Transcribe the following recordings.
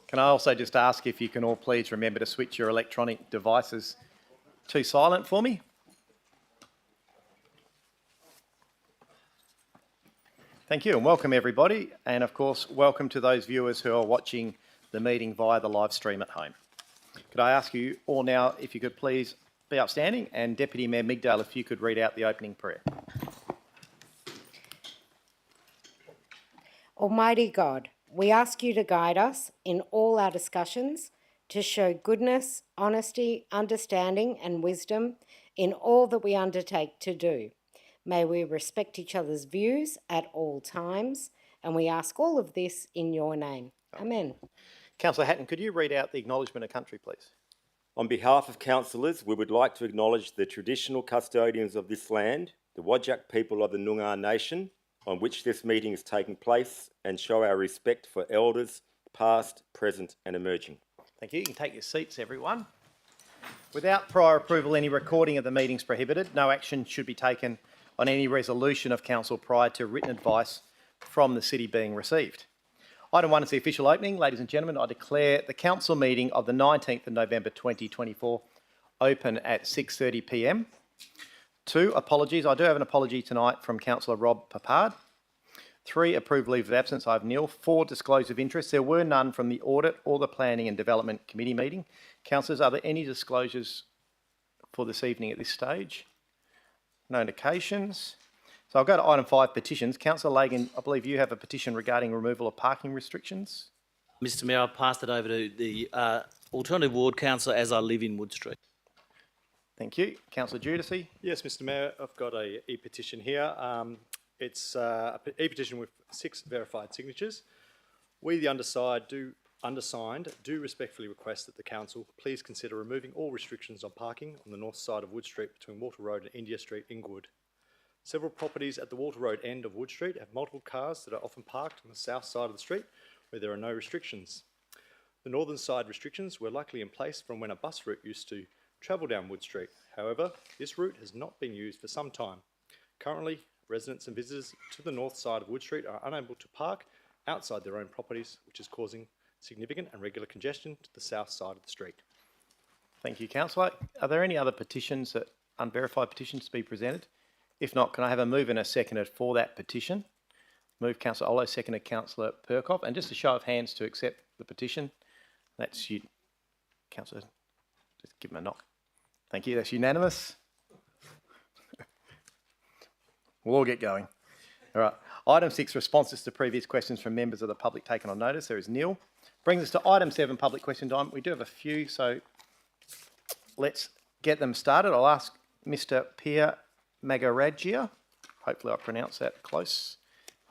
Can I also just ask if you can all please remember to switch your electronic devices to silent for me? Thank you and welcome everybody, and of course welcome to those viewers who are watching the meeting via the live stream at home. Could I ask you all now if you could please be upstanding, and Deputy Mayor Migdale if you could read out the opening prayer. Almighty God, we ask you to guide us in all our discussions, to show goodness, honesty, understanding and wisdom in all that we undertake to do. May we respect each other's views at all times, and we ask all of this in your name. Amen. Councillor Hatton, could you read out the acknowledgement of country, please? On behalf of councillors, we would like to acknowledge the traditional custodians of this land, the Whadjuk people of the Noongar Nation, on which this meeting is taking place, and show our respect for elders, past, present and emerging. Thank you. You can take your seats, everyone. Without prior approval, any recording of the meeting is prohibited. No action should be taken on any resolution of council prior to written advice from the city being received. Item 1 is the official opening. Ladies and gentlemen, I declare the council meeting of the 19th of November 2024 open at 6:30 p.m. 2, apologies. I do have an apology tonight from Councillor Rob Papard. 3, approved leave of absence. I have nil. 4, disclosure of interest. There were none from the Audit or the Planning and Development Committee meeting. Councillors, are there any disclosures for this evening at this stage? No indications. So I'll go to item 5, petitions. Councillor Lagan, I believe you have a petition regarding removal of parking restrictions. Mr Mayor, I'll pass it over to the Alternative Ward Councillor as I live in Wood Street. Thank you. Councillor Judici. Yes, Mr Mayor, I've got a e-petition here. It's a e-petition with 6 verified signatures. We, the undersigned, do respectfully request that the council please consider removing all restrictions on parking on the north side of Wood Street between Walter Road and India Street in Goode. Several properties at the Walter Road end of Wood Street have multiple cars that are often parked on the south side of the street where there are no restrictions. The northern side restrictions were likely in place from when a bus route used to travel down Wood Street. However, this route has not been used for some time. Currently, residents and visitors to the north side of Wood Street are unable to park outside their own properties, which is causing significant and regular congestion to the south side of the street. Thank you, Councillor. Are there any other petitions, unverified petitions, to be presented? If not, can I have a move and a seconded for that petition? Move Councillor Olo, seconded Councillor Perkoff. And just a show of hands to accept the petition. That's you, Councillor. Just give him a knock. Thank you. That's unanimous. We'll all get going. All right. Item 6, responses to previous questions from members of the public taken on notice. There is nil. Brings us to item 7, public question time. We do have a few, so let's get them started. I'll ask Mr. Pierre Magaraggia. Hopefully I pronounced that close.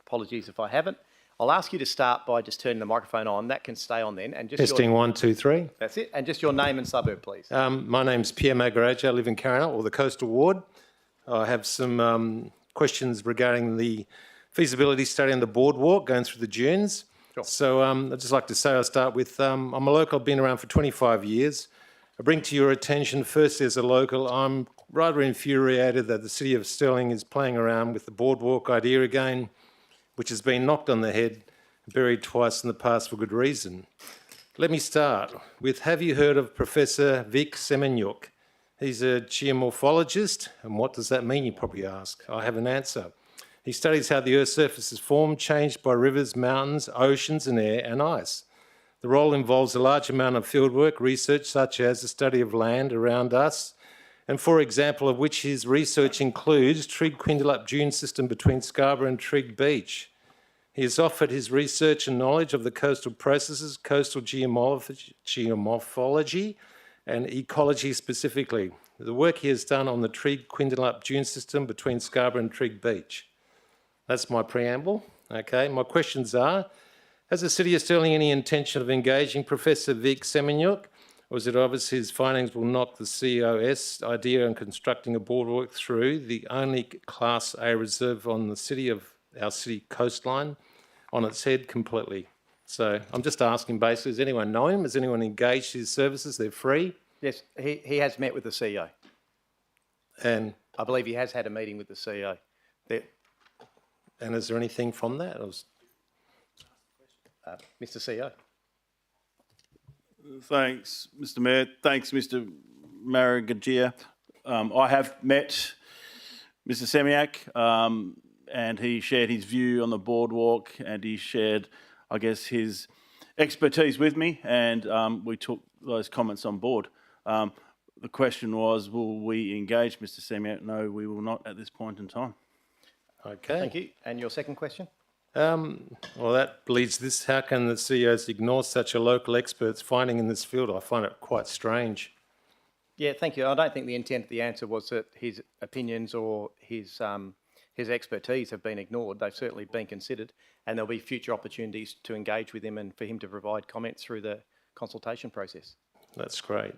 Apologies if I haven't. I'll ask you to start by just turning the microphone on. That can stay on then. And just testing 1, 2, 3. That's it. And just your name and suburb, please. My name's Pierre Magaraggia. I live in Carrana, or the Coastal Ward. I have some questions regarding the feasibility study on the boardwalk going through the dunes. Sure. So I'd just like to say, I'll start with, I'm a local, I've been around for 25 years. I bring to your attention, firstly as a local, I'm rather infuriated that the City of Stirling is playing around with the boardwalk idea again, which has been knocked on the head, buried twice in the past for good reason. Let me start with, have you heard of Professor Vic Semenyuk? He's a geomorphologist, and what does that mean, you probably ask? I have an answer. He studies how the Earth's surface is formed, changed by rivers, mountains, oceans and air and ice. The role involves a large amount of fieldwork, research such as the study of land around us, and for example of which his research includes Trigg Quindilup dune system between Scarborough and Trigg Beach. He has offered his research and knowledge of the coastal processes, coastal geomorphology and ecology specifically. The work he has done on the Trigg Quindilup dune system between Scarborough and Trigg Beach. That's my preamble. Okay, my questions are, has the City of Stirling any intention of engaging Professor Vic Semenyuk, or is it obvious his findings will knock the COS idea on constructing a boardwalk through the only Class A reserve on the city of our city coastline on its head completely? So I'm just asking basically, does anyone know him? Has anyone engaged his services? They're free? Yes, he has met with the CEO. And I believe he has had a meeting with the CEO. And is there anything from that? Mr. CEO. Thanks, Mr. Mayor. Thanks, Mr. Maragajia. I have met Mr. Semiak, and he shared his view on the boardwalk, and he shared, I guess, his expertise with me, and we took those comments on board. The question was, will we engage Mr. Semiak? No, we will not at this point in time. Okay. Thank you. And your second question? Well, that leads this. How can the CEOs ignore such a local expert's finding in this field? I find it quite strange. Yeah, thank you. I don't think the intent of the answer was that his opinions or his expertise have been ignored. They've certainly been considered, and there'll be future opportunities to engage with him and for him to provide comments through the consultation process. That's great.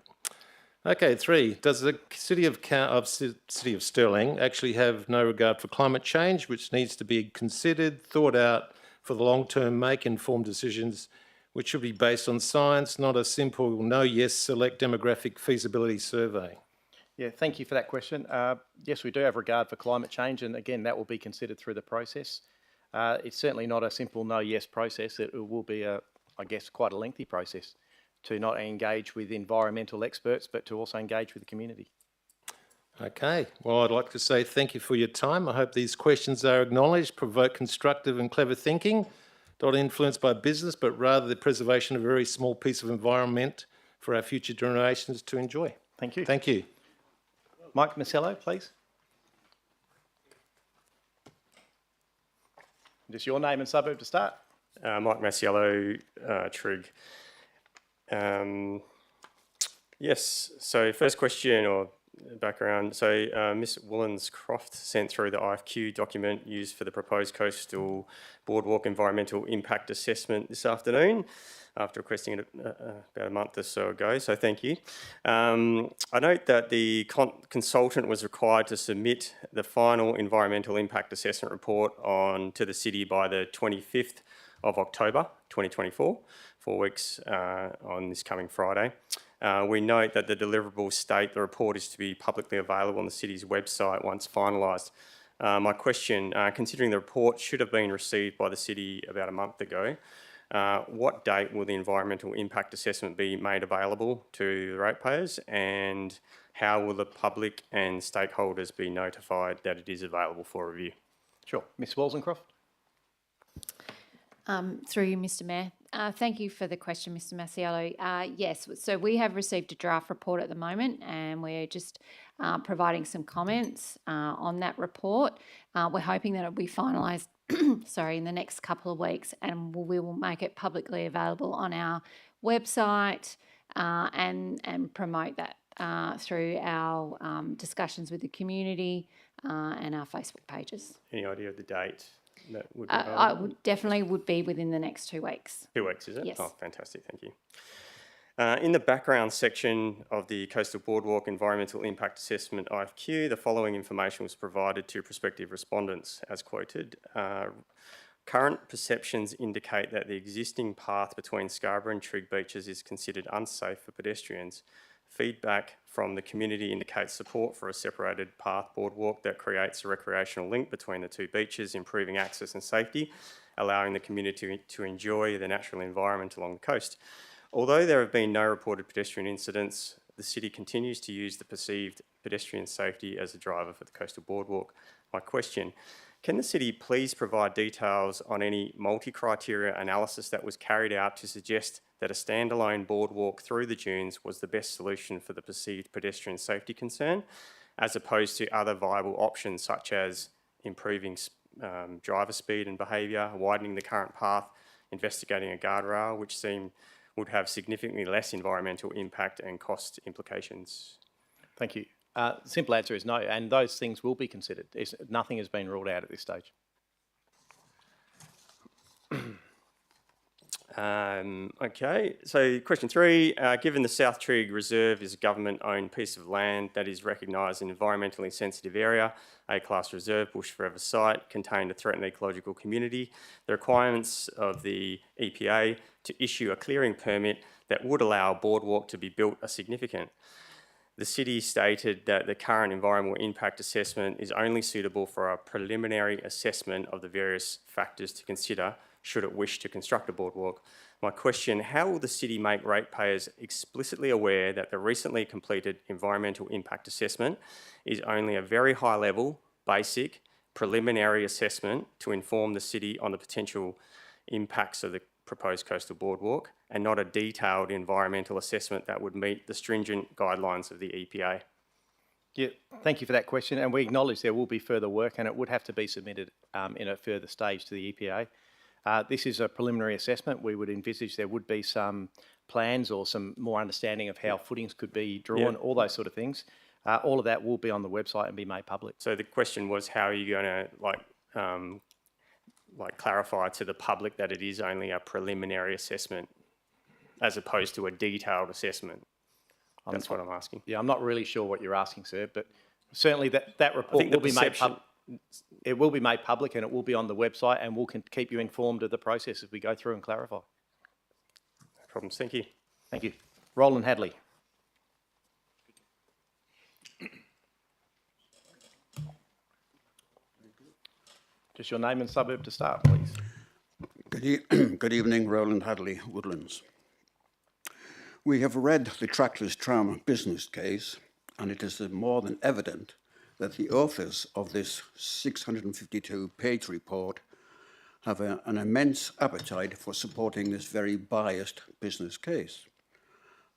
Okay, 3. Does the City of Stirling actually have no regard for climate change, which needs to be considered, thought out for the long term, make informed decisions, which should be based on science, not a simple no, yes, select demographic feasibility survey? Yeah, thank you for that question. Yes, we do have regard for climate change, and again, that will be considered through the process. It's certainly not a simple no, yes process. It will be, I guess, quite a lengthy process to not engage with environmental experts, but to also engage with the community. Okay, well, I'd like to say thank you for your time. I hope these questions are acknowledged, provoke constructive and clever thinking, not influenced by business, but rather the preservation of a very small piece of environment for our future generations to enjoy. Thank you. Thank you. Mike Marcello, please. Just your name and suburb to start. Mike Masiello, Trig. Yes, so first question or background. So Ms. Woolens-Croft sent through the IFQ document used for the proposed coastal boardwalk environmental impact assessment this afternoon, after requesting it about a month or so ago, so thank you. I note that the consultant was required to submit the final environmental impact assessment report to the city by the 25th of October 2024, 4 weeks on this coming Friday. We note that the deliverables state the report is to be publicly available on the city's website once finalised. My question, considering the report should have been received by the city about a month ago, what date will the environmental impact assessment be made available to the ratepayers, and how will the public and stakeholders be notified that it is available for review? Sure. Ms. Woolens-Croft. Through you, Mr. Mayor. Thank you for the question, Mr. Masiello. Yes, so we have received a draft report at the moment, and we're just providing some comments on that report. We're hoping that it'll be finalised in the next couple of weeks, and we will make it publicly available on our website and promote that through our discussions with the community and our Facebook pages. Any idea of the date that would be I would be within the next 2 weeks. 2 weeks, is it? Yes. Oh, fantastic, thank you. In the background section of the Coastal Boardwalk Environmental Impact Assessment IFQ, the following information was provided to prospective respondents, as quoted. Current perceptions indicate that the existing path between Scarborough and Trigg beaches is considered unsafe for pedestrians. Feedback from the community indicates support for a separated path boardwalk that creates a recreational link between the two beaches, improving access and safety, allowing the community to enjoy the natural environment along the coast. Although there have been no reported pedestrian incidents, the city continues to use the perceived pedestrian safety as a driver for the coastal boardwalk. My question, can the city please provide details on any multi-criteria analysis that was carried out to suggest that a standalone boardwalk through the dunes was the best solution for the perceived pedestrian safety concern, as opposed to other viable options such as improving driver speed and behaviour, widening the current path, investigating a guardrail, which would have significantly less environmental impact and cost implications? Thank you. The simple answer is no, and those things will be considered. Nothing has been ruled out at this stage. Okay, so question 3, given the South Trigg Reserve is a government-owned piece of land that is recognised an environmentally sensitive area, A-class reserve, bush forever site, contained a threatened ecological community, the requirements of the EPA to issue a clearing permit that would allow a boardwalk to be built are significant. The city stated that the current environmental impact assessment is only suitable for a preliminary assessment of the various factors to consider should it wish to construct a boardwalk. My question, how will the city make ratepayers explicitly aware that the recently completed environmental impact assessment is only a very high level, basic, preliminary assessment to inform the city on the potential impacts of the proposed coastal boardwalk and not a detailed environmental assessment that would meet the stringent guidelines of the EPA? Yeah, thank you for that question, and we acknowledge there will be further work and it would have to be submitted in a further stage to the EPA. This is a preliminary assessment. We would envisage there would be some plans or some more understanding of how footings could be drawn, all those sort of things. All of that will be on the website and be made public. So the question was, how are you going to clarify to the public that it is only a preliminary assessment as opposed to a detailed assessment? That's what I'm asking. Yeah, I'm not really sure what you're asking, sir, but certainly that report will be made public. It will be made public and it will be on the website, and we'll keep you informed of the process as we go through and clarify. No problems. Thank you. Thank you. Roland Hadley. Just your name and suburb to start, please. Good evening, Roland Hadley, Woodlands. We have read the trackless tram business case, and it is more than evident that the authors of this 652-page report have an immense appetite for supporting this very biased business case,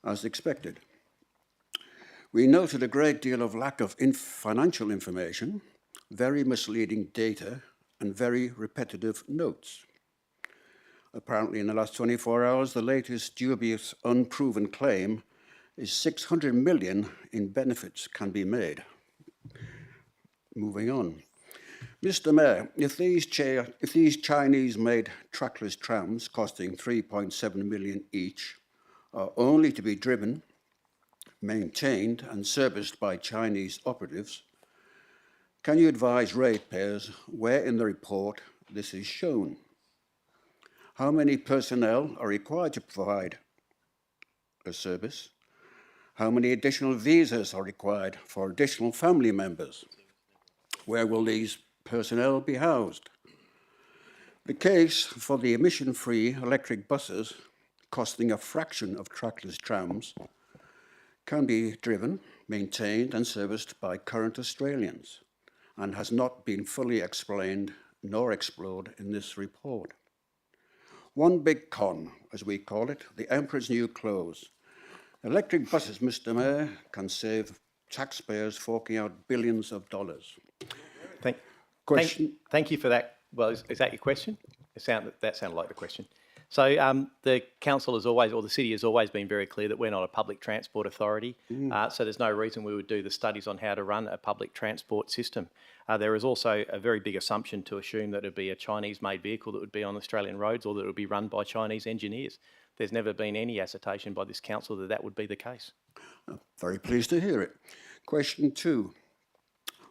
as expected. We noted a great deal of lack of financial information, very misleading data, and very repetitive notes. Apparently, in the last 24 hours, the latest dubious, unproven claim is 600 million in benefits can be made. Moving on. Mr. Mayor, if these Chinese-made trackless trams costing 3.7 million each are only to be driven, maintained and serviced by Chinese operatives, can you advise ratepayers where in the report this is shown? How many personnel are required to provide a service? How many additional visas are required for additional family members? Where will these personnel be housed? The case for the emission-free electric buses costing a fraction of trackless trams can be driven, maintained and serviced by current Australians and has not been fully explained nor explored in this report. One big con, as we call it, the emperor's new clothes. Electric buses, Mr. Mayor, can save taxpayers forking out billions of dollars. Thank you for that. Well, is that your question? That sounded like the question. So the council has always, or the city has always been very clear that we're not a public transport authority. So there's no reason we would do the studies on how to run a public transport system. There is also a very big assumption to assume that it would be a Chinese-made vehicle that would be on Australian roads or that it would be run by Chinese engineers. There's never been any assertion by this council that that would be the case. Very pleased to hear it. Question 2.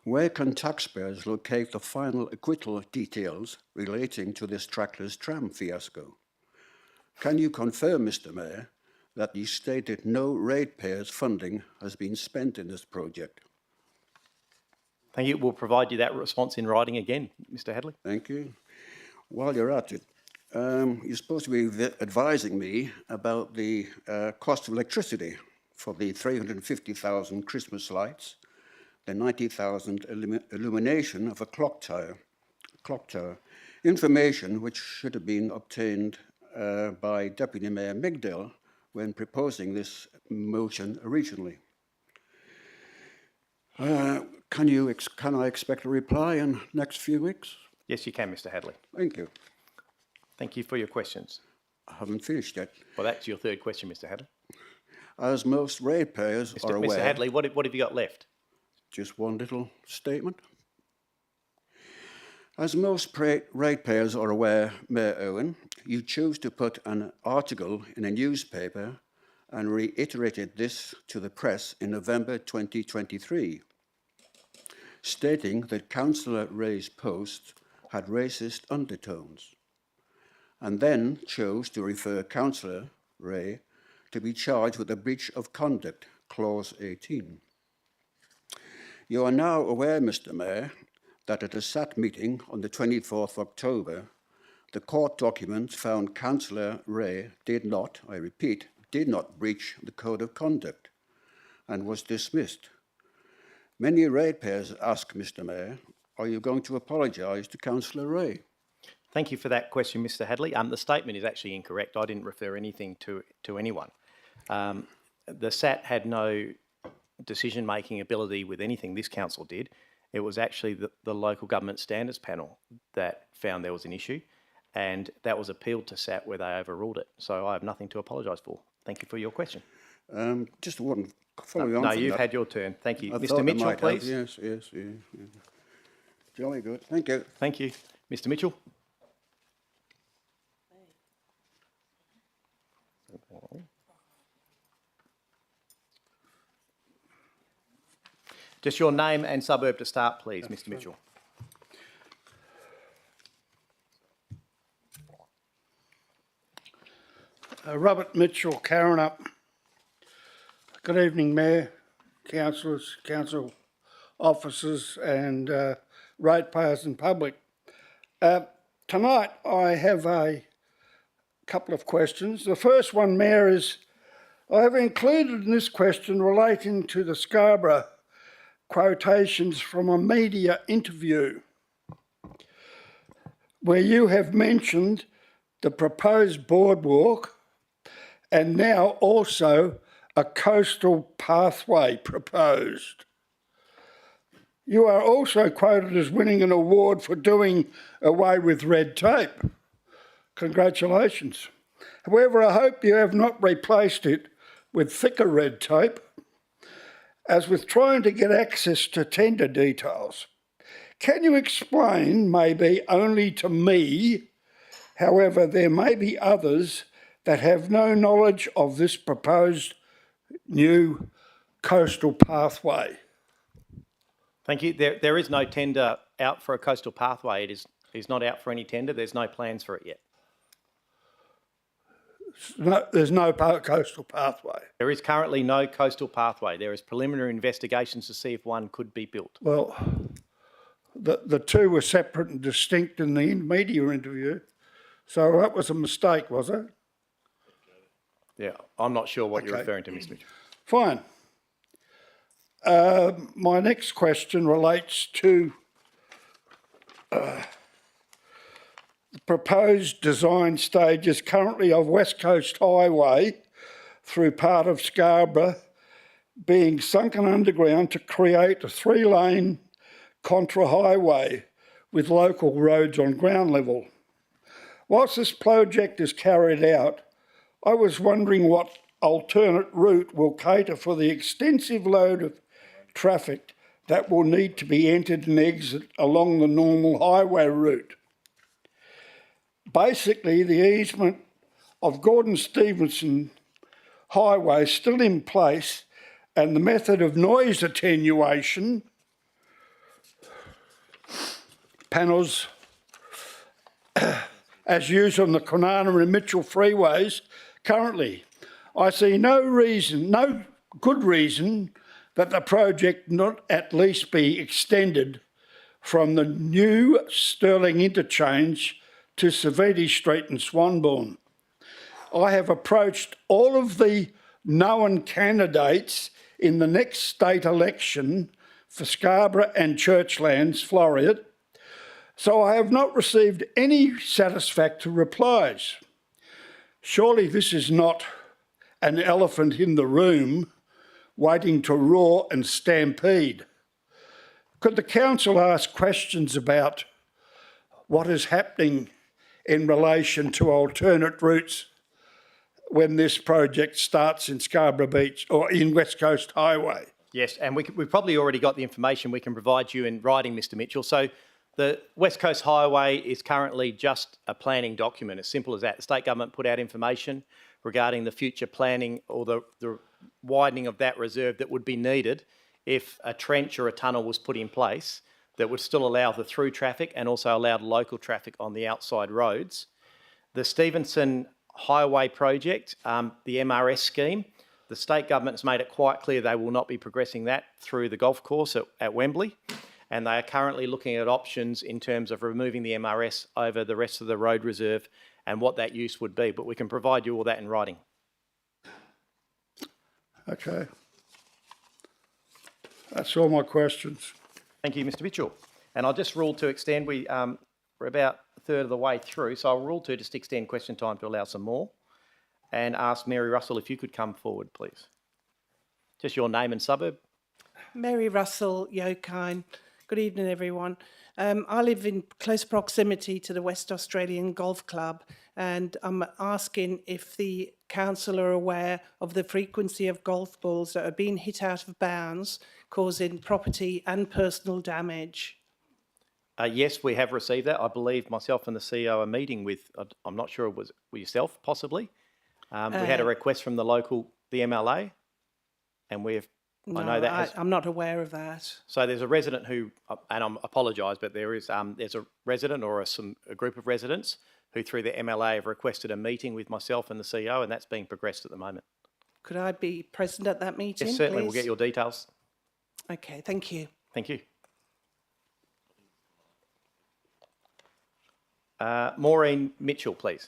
Where can taxpayers locate the final acquittal details relating to this trackless tram fiasco? Can you confirm, Mr. Mayor, that the stated no ratepayers funding has been spent in this project? Thank you. We'll provide you that response in writing again, Mr. Hadley. Thank you. While you're at it, you're supposed to be advising me about the cost of electricity for the 350,000 Christmas lights, the 90,000 illumination of a clock tower. Information which should have been obtained by Deputy Mayor Migdale when proposing this motion originally. Can I expect a reply in the next few weeks? Yes, you can, Mr. Hadley. Thank you. Thank you for your questions. I haven't finished yet. Well, that's your third question, Mr. Hadley. As most ratepayers are aware... Mr. Hadley, what have you got left? Just one little statement. As most ratepayers are aware, Mayor Owen, you chose to put an article in a newspaper and reiterated this to the press in November 2023, stating that Councillor Ray's post had racist undertones, and then chose to refer Councillor Ray to be charged with a breach of conduct, Clause 18. You are now aware, Mr. Mayor, that at a SAT meeting on the 24th of October, The court documents found Councillor Ray did not, I repeat, did not breach the code of conduct and was dismissed. Many ratepayers ask, Mr Mayor, are you going to apologise to Councillor Ray? Thank you for that question, Mr Hadley. The statement is actually incorrect. I didn't refer anything to anyone. The SAT had no decision-making ability with anything this council did. It was actually the Local Government Standards Panel that found there was an issue, and that was appealed to SAT where they overruled it. So I have nothing to apologise for. Thank you for your question. Just one following on No, from you've that. had your turn. Thank you. I Mr thought I Mitchell, might have. please. Yes. Jolly good. Thank you. Thank you. Mr Mitchell. Just your name and suburb to start, please, Mr Mitchell. Robert Mitchell, Karrinyup. Good evening, Mayor, councillors, council officers and ratepayers and public. Tonight I have a couple of questions. The first one, Mayor, is I have included in this question relating to the Scarborough quotations from a media interview where you have mentioned the proposed boardwalk and now also a coastal pathway proposed. You are also quoted as winning an award for doing away with red tape. Congratulations. However, I hope you have not replaced it with thicker red tape, as with trying to get access to tender details. Can you explain, maybe only to me, however, there may be others that have no knowledge of this proposed new coastal pathway? Thank you. There is no tender out for a coastal pathway. It is not out for any tender. There's no plans for it yet. No, there's no coastal pathway. There is currently no coastal pathway. There is preliminary investigations to see if one could be built. Well, the two were separate and distinct in the media interview, so that was a mistake, was it? Yeah, I'm not sure what you're Okay. referring to, Mr Mitchell. Fine. My next question relates to the proposed design stages currently of West Coast Highway through part of Scarborough being sunken underground to create a 3-lane contra highway with local roads on ground level. Whilst this project is carried out, I was wondering what alternate route will cater for the extensive load of traffic that will need to be entered and exit along the normal highway route. Basically, the easement of Gordon-Stevenson Highway is still in place, and the method of noise attenuation panels as used on the Kwinana and Mitchell freeways currently. I see no good reason that the project not at least be extended from the new Stirling interchange to Saviti Street and Swanbourne. I have approached all of the known candidates in the next state election for Scarborough and Churchlands, Florida, so I have not received any satisfactory replies. Surely this is not an elephant in the room waiting to roar and stampede. Could the council ask questions about what is happening in relation to alternate routes when this project starts in Scarborough Beach or in West Coast Highway? Yes, and we've probably already got the information we can provide you in writing, Mr Mitchell. So the West Coast Highway is currently just a planning document, as simple as that. The state government put out information regarding the future planning or the widening of that reserve that would be needed if a trench or a tunnel was put in place that would still allow the through traffic and also allow local traffic on the outside roads. The Stevenson Highway project, the MRS scheme, the state government has made it quite clear they will not be progressing that through the golf course at Wembley. and they are currently looking at options in terms of removing the MRS over the rest of the road reserve and what that use would be. But we can provide you all that in writing. Okay. That's all my questions. Thank you, Mr Mitchell. And I'll just rule to extend. We're about a third of the way through, so I'll rule to just extend question time to allow some more. And ask Mary Russell if you could come forward, please. Just your name and suburb. Mary Russell, Yokine. Good evening, everyone. I live in close proximity to the West Australian Golf Club, and I'm asking if the council are aware of the frequency of golf balls that are being hit out of bounds, causing property and personal damage. Yes, we have received that. I believe myself and the CEO are meeting with, I'm not sure it was yourself, possibly. We had a request from the MLA, and we've, I know that I'm not aware of that. So there's a resident who, and I apologise, but there's a resident or a group of residents who through the MLA have requested a meeting with myself and the CEO, and that's being progressed at the moment. Could I be present at that meeting, Yes, certainly. please? We'll get your details. Okay, thank you. Thank you. Maureen Mitchell, please.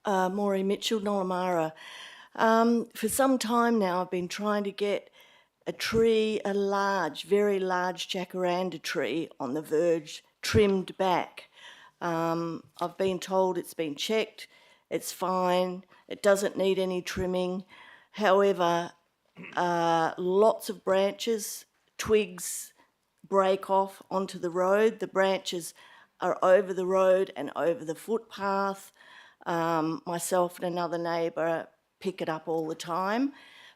Maureen Mitchell, Nollamara. For some time now, I've been trying to get a tree, a large, very large jacaranda tree on the verge, trimmed back. I've been told it's been checked, it's fine, it doesn't need any trimming. However, lots of branches, twigs break off onto the road. The branches are over the road and over the footpath. Myself and another neighbour pick it up all the time.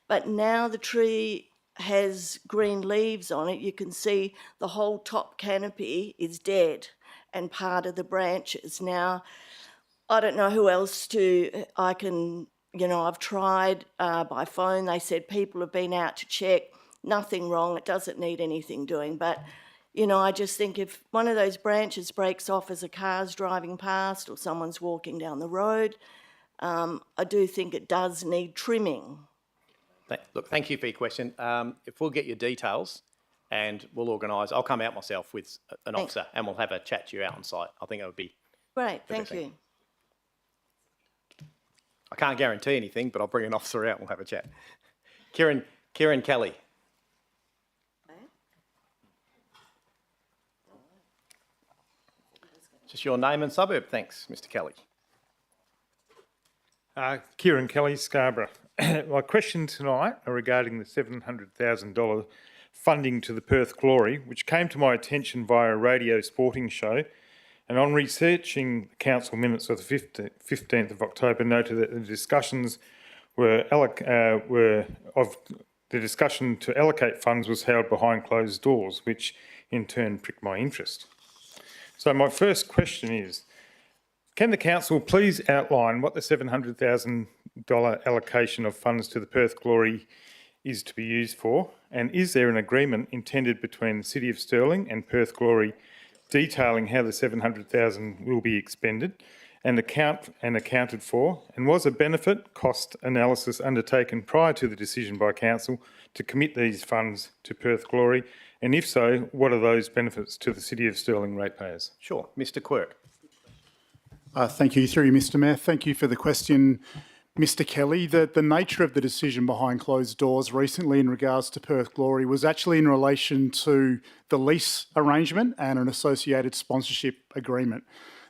But now the tree has green leaves on it. You can see the whole top canopy is dead and part of the branches. Now, I don't know who else I've tried by phone. They said people have been out to check. Nothing wrong. It doesn't need anything doing. But, I just think if one of those branches breaks off as a car's driving past or someone's walking down the road, I do think it does need trimming. Look, thank you for your question. If we'll get your details and we'll organise, I'll come out myself with an officer and we'll have a chat to you out on site. I think it would be great. Thank you. I can't guarantee anything, but I'll bring an officer out and we'll have a chat. Kieran Kelly. Just your name and suburb, thanks, Mr. Kelly. Kieran Kelly, Scarborough. My question tonight are regarding the $700,000 funding to the Perth Glory, which came to my attention via a radio sporting show, and on researching the council minutes of the 15th of October, noted that the discussions the discussion to allocate funds was held behind closed doors, which in turn pricked my interest. So my first question is, can the council please outline what the $700,000 allocation of funds to the Perth Glory is to be used for? And is there an agreement intended between the City of Stirling and Perth Glory detailing how the $700,000 will be expended and accounted for? And was a benefit cost analysis undertaken prior to the decision by council to commit these funds to Perth Glory? And if so, what are those benefits to the City of Stirling ratepayers? Sure. Mr. Quirk. Thank you, through you, Mr. Mayor. Thank you for the question, Mr. Kelly. The nature of the decision behind closed doors recently in regards to Perth Glory was actually in relation to the lease arrangement and an associated sponsorship agreement.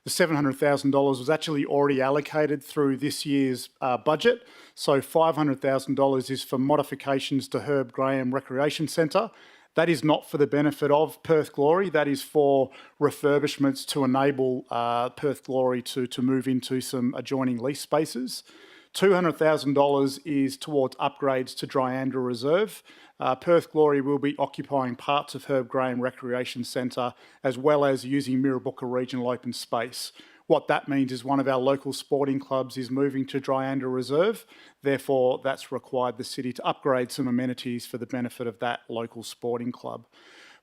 The $700,000 was actually already allocated through this year's budget. So $500,000 is for modifications to Herb Graham Recreation Centre. That is not for the benefit of Perth Glory. That is for refurbishments to enable Perth Glory to move into some adjoining lease spaces. $200,000 is towards upgrades to Dryandra Reserve. Perth Glory will be occupying parts of Herb Graham Recreation Centre as well as using Mirrabooka Regional Open Space. What that means is one of our local sporting clubs is moving to Dryandra Reserve. Therefore, that's required the city to upgrade some amenities for the benefit of that local sporting club.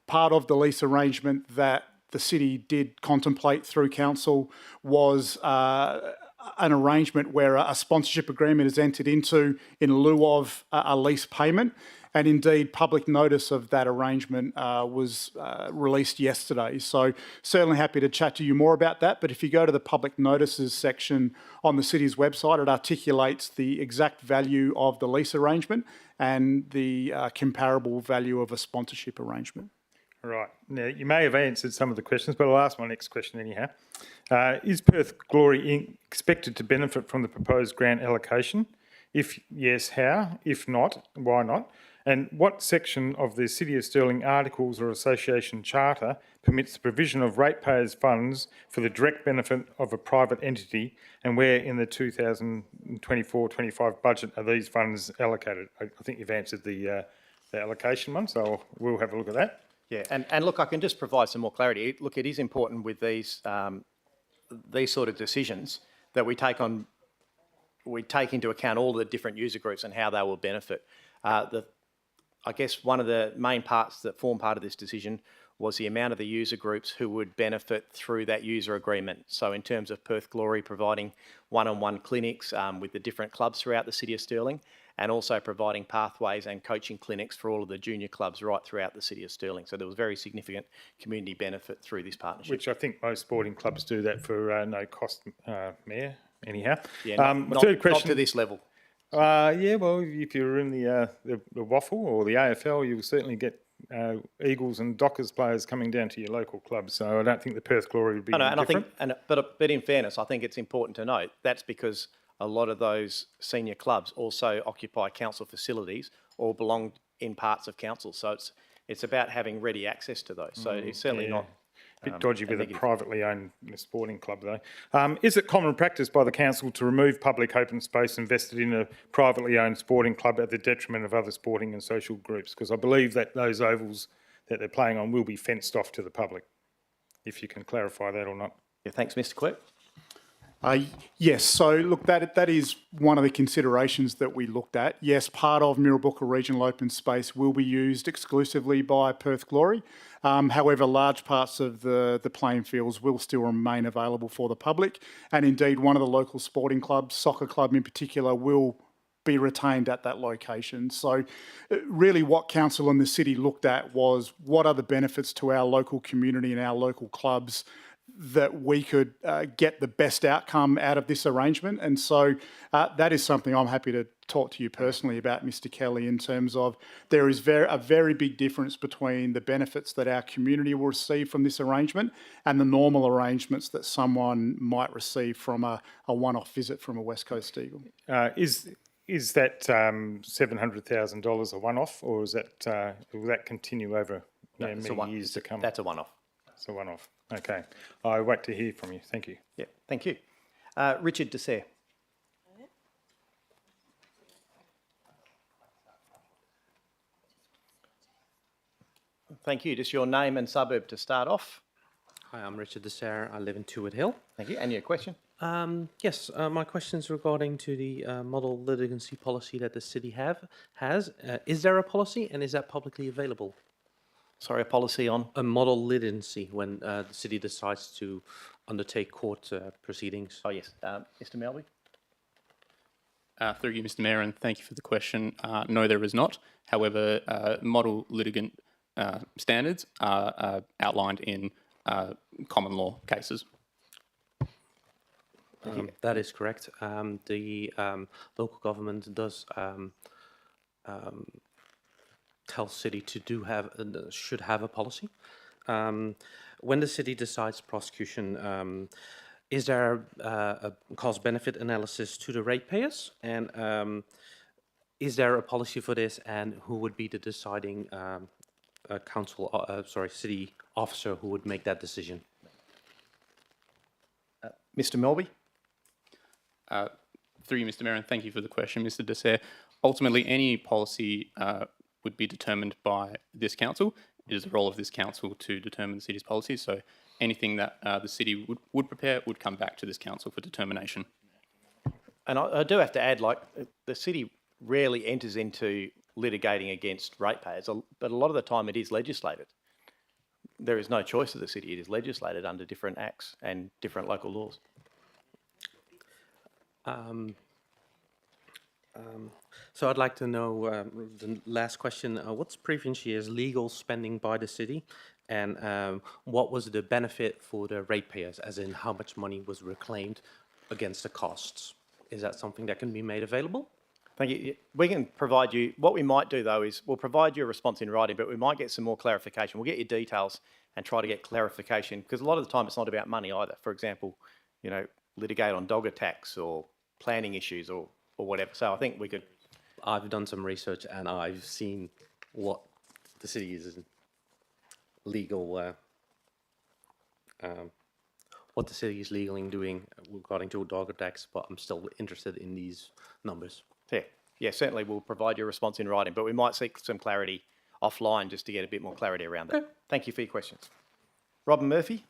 Part of the lease arrangement that the city did contemplate through council was an arrangement where a sponsorship agreement is entered into in lieu of a lease payment. And indeed, public notice of that arrangement was released yesterday. So certainly happy to chat to you more about that. But if you go to the public notices section on the city's website, it articulates the exact value of the lease arrangement and the comparable value of a sponsorship arrangement. Right. Now, you may have answered some of the questions, but I'll ask my next question anyhow. Is Perth Glory Inc. expected to benefit from the proposed grant allocation? If yes, how? If not, why not? And what section of the City of Stirling Articles or Association Charter permits the provision of ratepayers' funds for the direct benefit of a private entity, and where in the 2024-25 budget are these funds allocated? I think you've answered the allocation one, so we'll have a look at that. Yeah, and look, I can just provide some more clarity. Look, it is important with these sort of decisions that we take into account all the different user groups and how they will benefit. I guess one of the main parts that form part of this decision was the amount of the user groups who would benefit through that user agreement. So in terms of Perth Glory providing one-on-one clinics with the different clubs throughout the City of Stirling, and also providing pathways and coaching clinics for all of the junior clubs right throughout the City of Stirling. So there was very significant community benefit through this partnership. Which I think most sporting clubs do that for no cost, Mayor, anyhow. Yeah, third question, not to this level. Yeah, well, if you're in the Waffle or the AFL, you'll certainly get Eagles and Dockers players coming down to your local club. So I don't think the Perth Glory would be different. But in fairness, I think it's important to note that's because a lot of those senior clubs also occupy council facilities or belong in parts of council. So it's about having ready access to those. So it's certainly not a bit dodgy with a privately owned sporting club, though. Is it common practice by the council to remove public open space invested in a privately owned sporting club at the detriment of other sporting and social groups? Because I believe that those ovals that they're playing on will be fenced off to the public. If you can clarify that or not. Yeah, thanks, Mr. Clerk. Yes, so look, that is one of the considerations that we looked at. Yes, part of Mirrabooka Regional Open Space will be used exclusively by Perth Glory. However, large parts of the playing fields will still remain available for the public. And indeed, one of the local sporting clubs, soccer club in particular, will be retained at that location. So really what council and the city looked at was what are the benefits to our local community and our local clubs that we could get the best outcome out of this arrangement. And so that is something I'm happy to talk to you personally about, Mr. Kelly, in terms of there is a very big difference between the benefits that our community will receive from this arrangement and the normal arrangements that someone might receive from a one-off visit from a West Coast Eagle. Is that $700,000 a one-off, or is that will that continue over many years to come? That's a one-off. It's a one-off. Okay. I wait to hear from you. Thank you. Yeah, thank you. Richard Dessert. Thank you. Just your name and suburb to start off. Hi, I'm Richard Dessert. I live in Tuart Hill. Thank you. And your question? Yes, my question is regarding to the model litigancy policy that the city has. Is there a policy, and is that publicly available? Sorry, a policy on? A model litigancy when the city decides to undertake court proceedings. Oh, yes. Mr. Melby? Through you, Mr. Mayor, and thank you for the question. No, there is not. However, model litigant standards are outlined in common law cases. That is correct. The local government does tell city to should have a policy. When the city decides prosecution, is there a cost-benefit analysis to the ratepayers? And is there a policy for this? And who would be the deciding city officer who would make that decision? Mr. Melby? Through you, Mr. Mayor, and thank you for the question, Mr. Dessert. Ultimately, any policy would be determined by this council. It is the role of this council to determine the city's policies. So anything that the city would prepare would come back to this council for determination. And I do have to add, like, the city rarely enters into litigating against ratepayers, but a lot of the time it is legislated. There is no choice of the city. It is legislated under different acts and different local laws. So I'd like to know, the last question, what's previous year's legal spending by the city? And what was the benefit for the ratepayers, as in how much money was reclaimed against the costs? Is that something that can be made available? Thank you. We can provide you, what we might do though is we'll provide you a response in writing, but we might get some more clarification. We'll get your details and try to get clarification, because a lot of the time it's not about money either. For example, you know, litigate on dog attacks or planning issues or whatever. So I think we could. I've done some research and I've seen what the city is legal, what the city is legally doing regarding to dog attacks, but I'm still interested in these numbers. Yeah, certainly we'll provide you a response in writing, but we might seek some clarity offline just to get a bit more clarity around that. Okay. Thank you for your questions. Robin Murphy.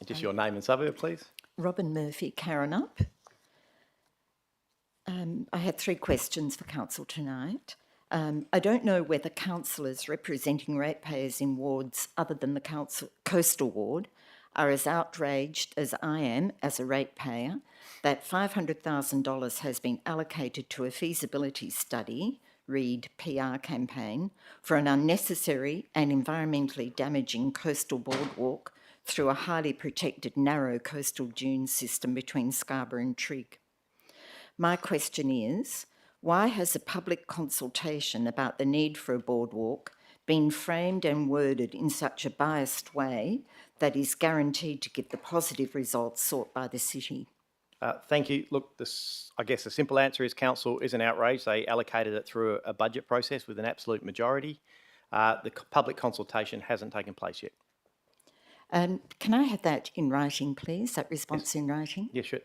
Just your name and suburb, please. Robin Murphy, Caranup. I had 3 questions for Council tonight. I don't know whether councillors representing ratepayers in wards other than the coastal ward are as outraged as I am as a ratepayer that $500,000 has been allocated to a feasibility study, read PR campaign, for an unnecessary and environmentally damaging coastal boardwalk through a highly protected narrow coastal dune system between Scarborough and Trigg. My question is, why has a public consultation about the need for a boardwalk been framed and worded in such a biased way that is guaranteed to get the positive results sought by the city? Thank you. Look, I guess the simple answer is council isn't outraged. They allocated it through a budget process with an absolute majority. The public consultation hasn't taken place yet. Can I have that in writing, please, that response in writing? Yeah, sure.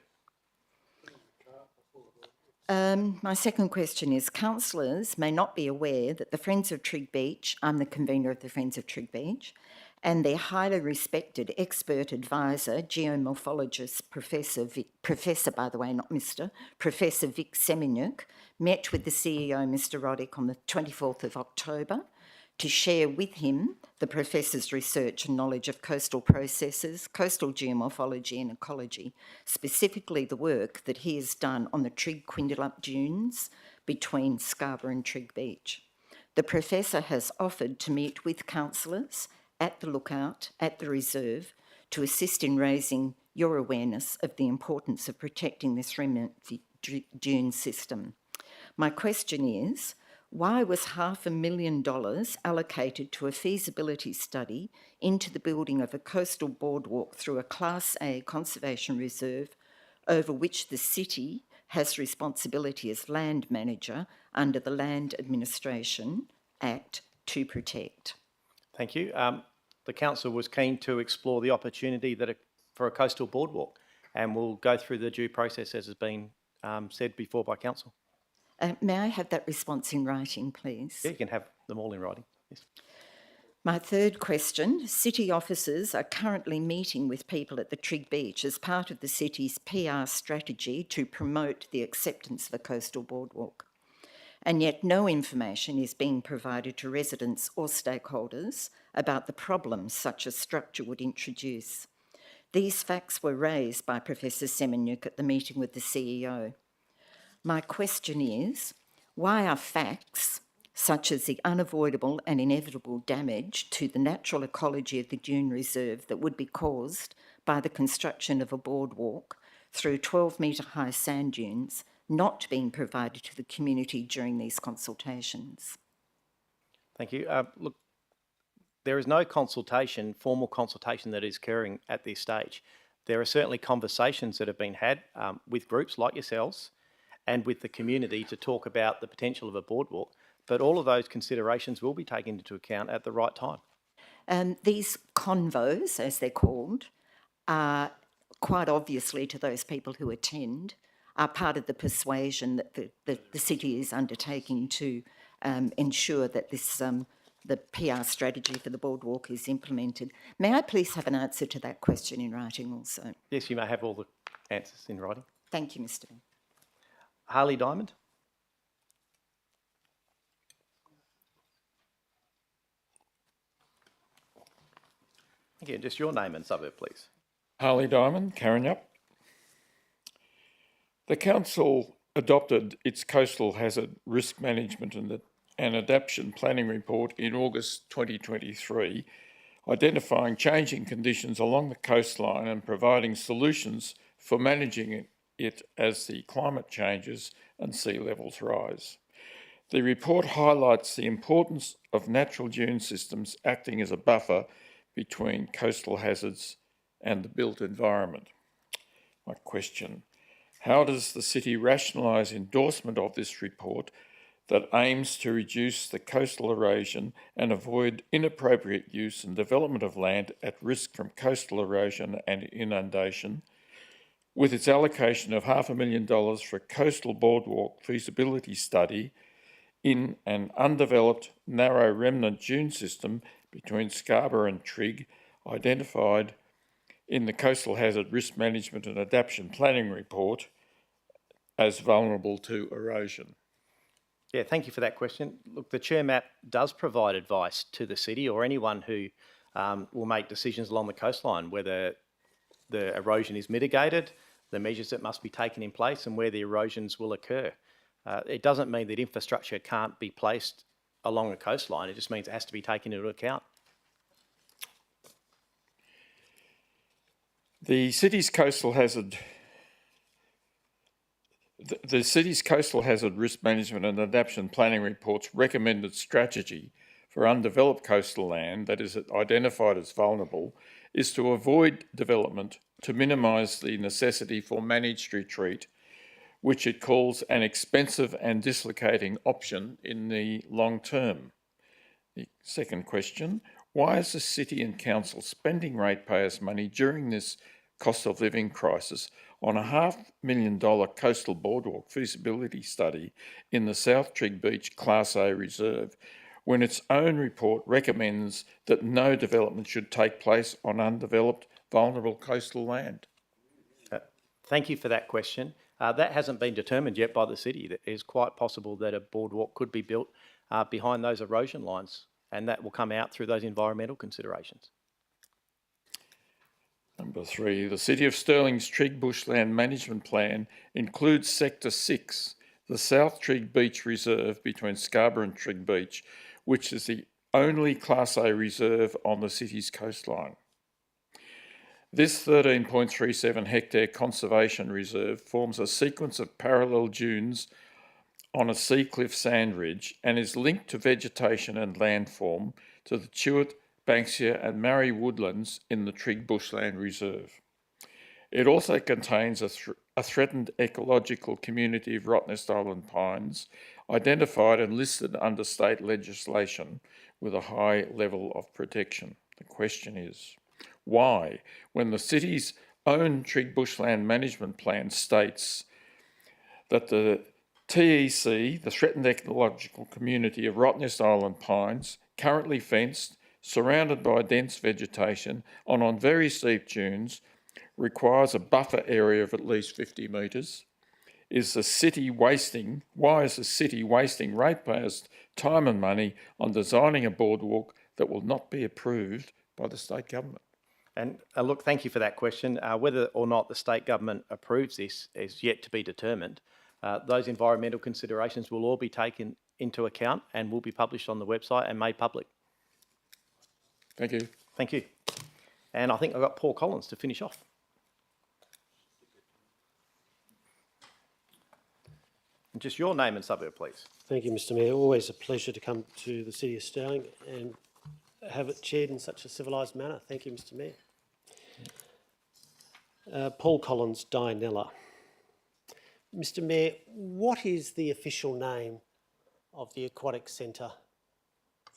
My second question is, councillors may not be aware that the Friends of Trigg Beach, I'm the convener of the Friends of Trigg Beach, and their highly respected expert advisor, geomorphologist Professor, by the way, not Mr, Professor Vic Semenyuk, met with the CEO, Mr Roddick, on the 24th of October to share with him the Professor's research and knowledge of coastal processes, coastal geomorphology and ecology, specifically the work that he has done on the Trigg Quindalup dunes between Scarborough and Trigg Beach. The Professor has offered to meet with councillors at the lookout, at the reserve, to assist in raising your awareness of the importance of protecting this remnant dune system. My question is, why was $500,000 allocated to a feasibility study into the building of a coastal boardwalk through a Class A conservation reserve over which the city has responsibility as land manager under the Land Administration Act to protect? Thank you. The council was keen to explore the opportunity for a coastal boardwalk, and we'll go through the due process as has been said before by council. May I have that response in writing, please? Yeah, you can have them all in writing. Yes. My third question, city officers are currently meeting with people at the Trigg Beach as part of the city's PR strategy to promote the acceptance of a coastal boardwalk. And yet no information is being provided to residents or stakeholders about the problems such a structure would introduce. These facts were raised by Professor Semenyuk at the meeting with the CEO. My question is, why are facts such as the unavoidable and inevitable damage to the natural ecology of the dune reserve that would be caused by the construction of a boardwalk through 12-metre high sand dunes not being provided to the community during these consultations? Thank you. Look, there is no consultation, formal consultation that is occurring at this stage. There are certainly conversations that have been had with groups like yourselves and with the community to talk about the potential of a boardwalk, but all of those considerations will be taken into account at the right time. These convos, as they're called, are quite obviously to those people who attend, are part of the persuasion that the city is undertaking to ensure that the PR strategy for the boardwalk is implemented. May I please have an answer to that question in writing also? Yes, you may have all the answers in writing. Thank you, Mr. Mayor. Harley Diamond. Thank you. Just your name and suburb, please. Harley Diamond, Karrinyup. The council adopted its coastal hazard risk management and adaptation planning report in August 2023, identifying changing conditions along the coastline and providing solutions for managing it as the climate changes and sea levels rise. The report highlights the importance of natural dune systems acting as a buffer between coastal hazards and the built environment. My question, how does the city rationalise endorsement of this report that aims to reduce the coastal erosion and avoid inappropriate use and development of land at risk from coastal erosion and inundation, with its allocation of $500,000 for a coastal boardwalk feasibility study in an undeveloped narrow remnant dune system between Scarborough and Trigg, identified in the Coastal Hazard Risk Management and Adaptation Planning Report as vulnerable to erosion? Yeah, thank you for that question. Look, the Chair Map does provide advice to the city or anyone who will make decisions along the coastline, whether the erosion is mitigated, the measures that must be taken in place, and where the erosions will occur. It doesn't mean that infrastructure can't be placed along the coastline. It just means it has to be taken into account. The city's coastal hazard risk management and adaptation planning report's recommended strategy for undeveloped coastal land that is identified as vulnerable is to avoid development to minimise the necessity for managed retreat, which it calls an expensive and dislocating option in the long term. The second question, why is the city and council spending ratepayers' money during this cost of living crisis on a $500,000 coastal boardwalk feasibility study in the South Trigg Beach Class A Reserve, when its own report recommends that no development should take place on undeveloped, vulnerable coastal land? Thank you for that question. That hasn't been determined yet by the city. It is quite possible that a boardwalk could be built behind those erosion lines, and that will come out through those environmental considerations. Number 3, the City of Stirling's Trigg Bushland Management Plan includes Sector 6, the South Trigg Beach Reserve between Scarborough and Trigg Beach, which is the only Class A reserve on the city's coastline. This 13.37 hectare conservation reserve forms a sequence of parallel dunes on a sea cliff sand ridge and is linked to vegetation and landform to the Chewett, Banksia and Marrie woodlands in the Trigg Bushland Reserve. It also contains a threatened ecological community of Rottnest Island pines, identified and listed under state legislation with a high level of protection. The question is, why, when the city's own Trigg Bushland Management Plan states that the TEC, the Threatened Ecological Community of Rottnest Island pines, currently fenced, surrounded by dense vegetation and on very steep dunes, requires a buffer area of at least 50 metres? Why is the city wasting ratepayers' time and money on designing a boardwalk that will not be approved by the state government? And look, thank you for that question. Whether or not the state government approves this is yet to be determined. Those environmental considerations will all be taken into account and will be published on the website and made public. Thank you. Thank you. And I think I've got Paul Collins to finish off. And just your name and suburb, please. Thank you, Mr Mayor. Always a pleasure to come to the City of Stirling and have it chaired in such a civilised manner. Thank you, Mr Mayor. Paul Collins, Dianella. Mr Mayor, what is the official name of the Aquatic Centre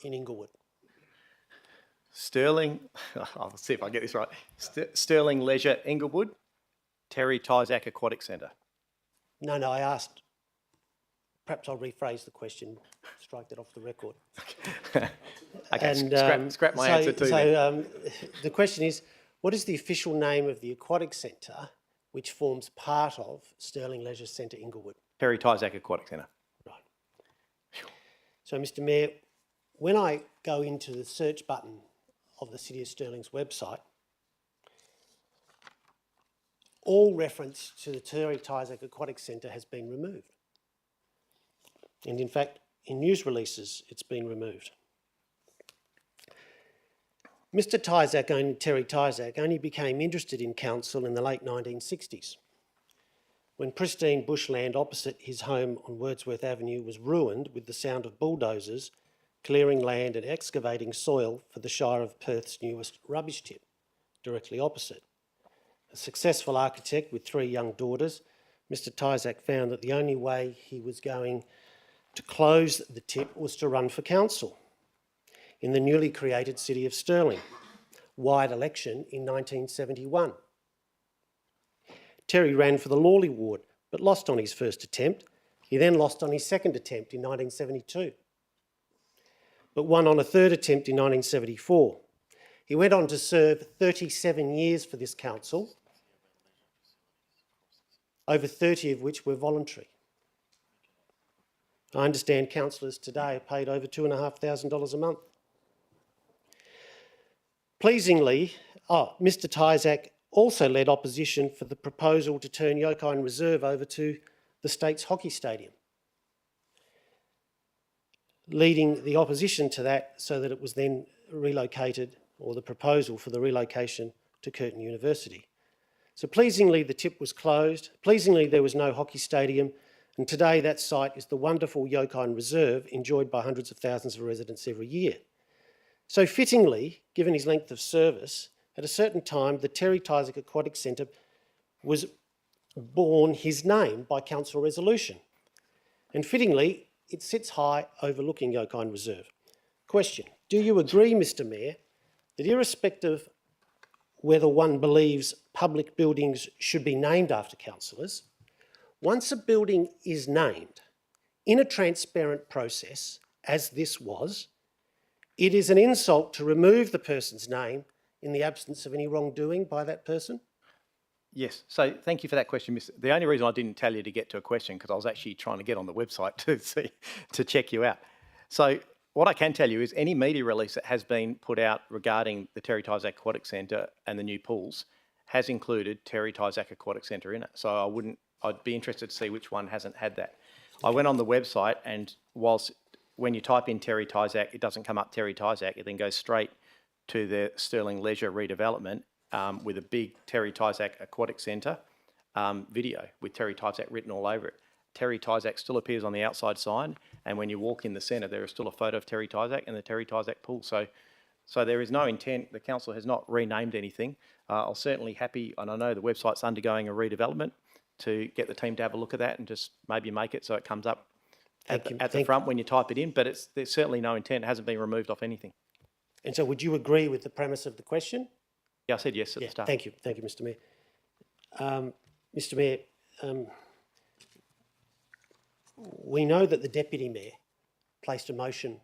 in Inglewood? Stirling, I'll see if I get this right. Stirling Leisure Inglewood, Terry Tyzack Aquatic Centre. No, I asked. Perhaps I'll rephrase the question, strike that off the record. Okay, and, scrap my answer too. So the question is, what is the official name of the Aquatic Centre which forms part of Stirling Leisure Centre Inglewood? Terry Tyzack Aquatic Centre. Right. So, Mr Mayor, when I go into the search button of the City of Stirling's website, all reference to the Terry Tyzack Aquatic Centre has been removed. And in fact, in news releases, it's been removed. Mr. Terry Tyzack, only became interested in council in the late 1960s, when pristine bushland opposite his home on Wordsworth Avenue was ruined with the sound of bulldozers clearing land and excavating soil for the Shire of Perth's newest rubbish tip, directly opposite. A successful architect with 3 young daughters, Mr. Tyzack found that the only way he was going to close the tip was to run for council in the newly created City of Stirling, wide election in 1971. Terry ran for the Lawley ward, but lost on his first attempt. He then lost on his second attempt in 1972, but won on a third attempt in 1974. He went on to serve 37 years for this council, over 30 of which were voluntary. I understand councillors today are paid over $2,500 a month. Pleasingly, Mr. Tyzack also led opposition for the proposal to turn Yokine Reserve over to the state's hockey stadium, leading the opposition to that so that it was then relocated, or the proposal for the relocation, to Curtin University. So pleasingly, the tip was closed. Pleasingly, there was no hockey stadium. And today, that site is the wonderful Yokine Reserve, enjoyed by hundreds of thousands of residents every year. So fittingly, given his length of service, at a certain time, the Terry Tyzack Aquatic Centre was born his name by council resolution. And fittingly, it sits high overlooking Yokine Reserve. Question: do you agree, Mr. Mayor, that irrespective whether one believes public buildings should be named after councillors, once a building is named in a transparent process, as this was, it is an insult to remove the person's name in the absence of any wrongdoing by that person? Yes, so thank you for that question, Mr. The only reason I didn't tell you to get to a question because I was actually trying to get on the website to check you out. So what I can tell you is any media release that has been put out regarding the Terry Tyzack Aquatic Centre and the new pools has included Terry Tyzack Aquatic Centre in it. So I'd be interested to see which one hasn't had that. I went on the website, and whilst when you type in Terry Tyzack, it doesn't come up Terry Tyzack, it then goes straight to the Stirling Leisure redevelopment with a big Terry Tyzack Aquatic Centre video with Terry Tyzack written all over it. Terry Tyzack still appears on the outside sign, and when you walk in the centre, there is still a photo of Terry Tyzack and the Terry Tyzack pool. So there is no intent. The council has not renamed anything. I'll certainly happy, and I know the website's undergoing a redevelopment, to get the team to have a look at that and just maybe make it so it comes up at the front when you type it in. But there's certainly no intent. It hasn't been removed off anything. And so would you agree with the premise of the question? Yeah, I said yes at the start. Thank you, Mr. Mayor. Mr. Mayor, we know that the Deputy Mayor placed a motion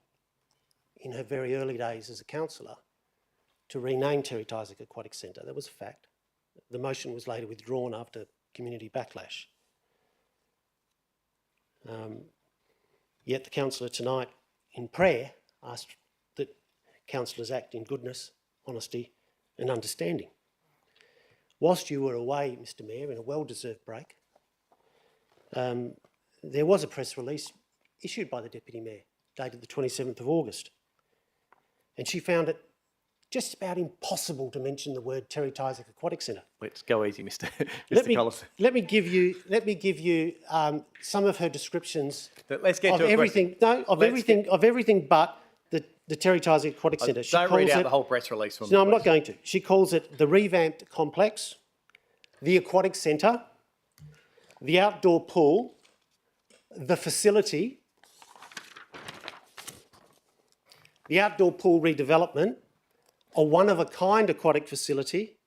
in her very early days as a councillor to rename Terry Tyzack Aquatic Centre. That was a fact. The motion was later withdrawn after community backlash. Yet the councillor tonight, in prayer, asked that councillors act in goodness, honesty and understanding. Whilst you were away, Mr. Mayor, in a well-deserved break, there was a press release issued by the Deputy Mayor, dated the 27th of August. And she found it just about impossible to mention the word Terry Tyzack Aquatic Centre. Let's go easy, Mr. Collins. Let me give you some of her descriptions. Let's get of to a everything. question. Of everything but the Terry Tyzack Aquatic Centre. Don't read out the whole press release. No, I'm not going to. She calls it the revamped complex, the aquatic centre, the outdoor pool, the facility, the outdoor pool redevelopment, a one-of-a-kind aquatic facility,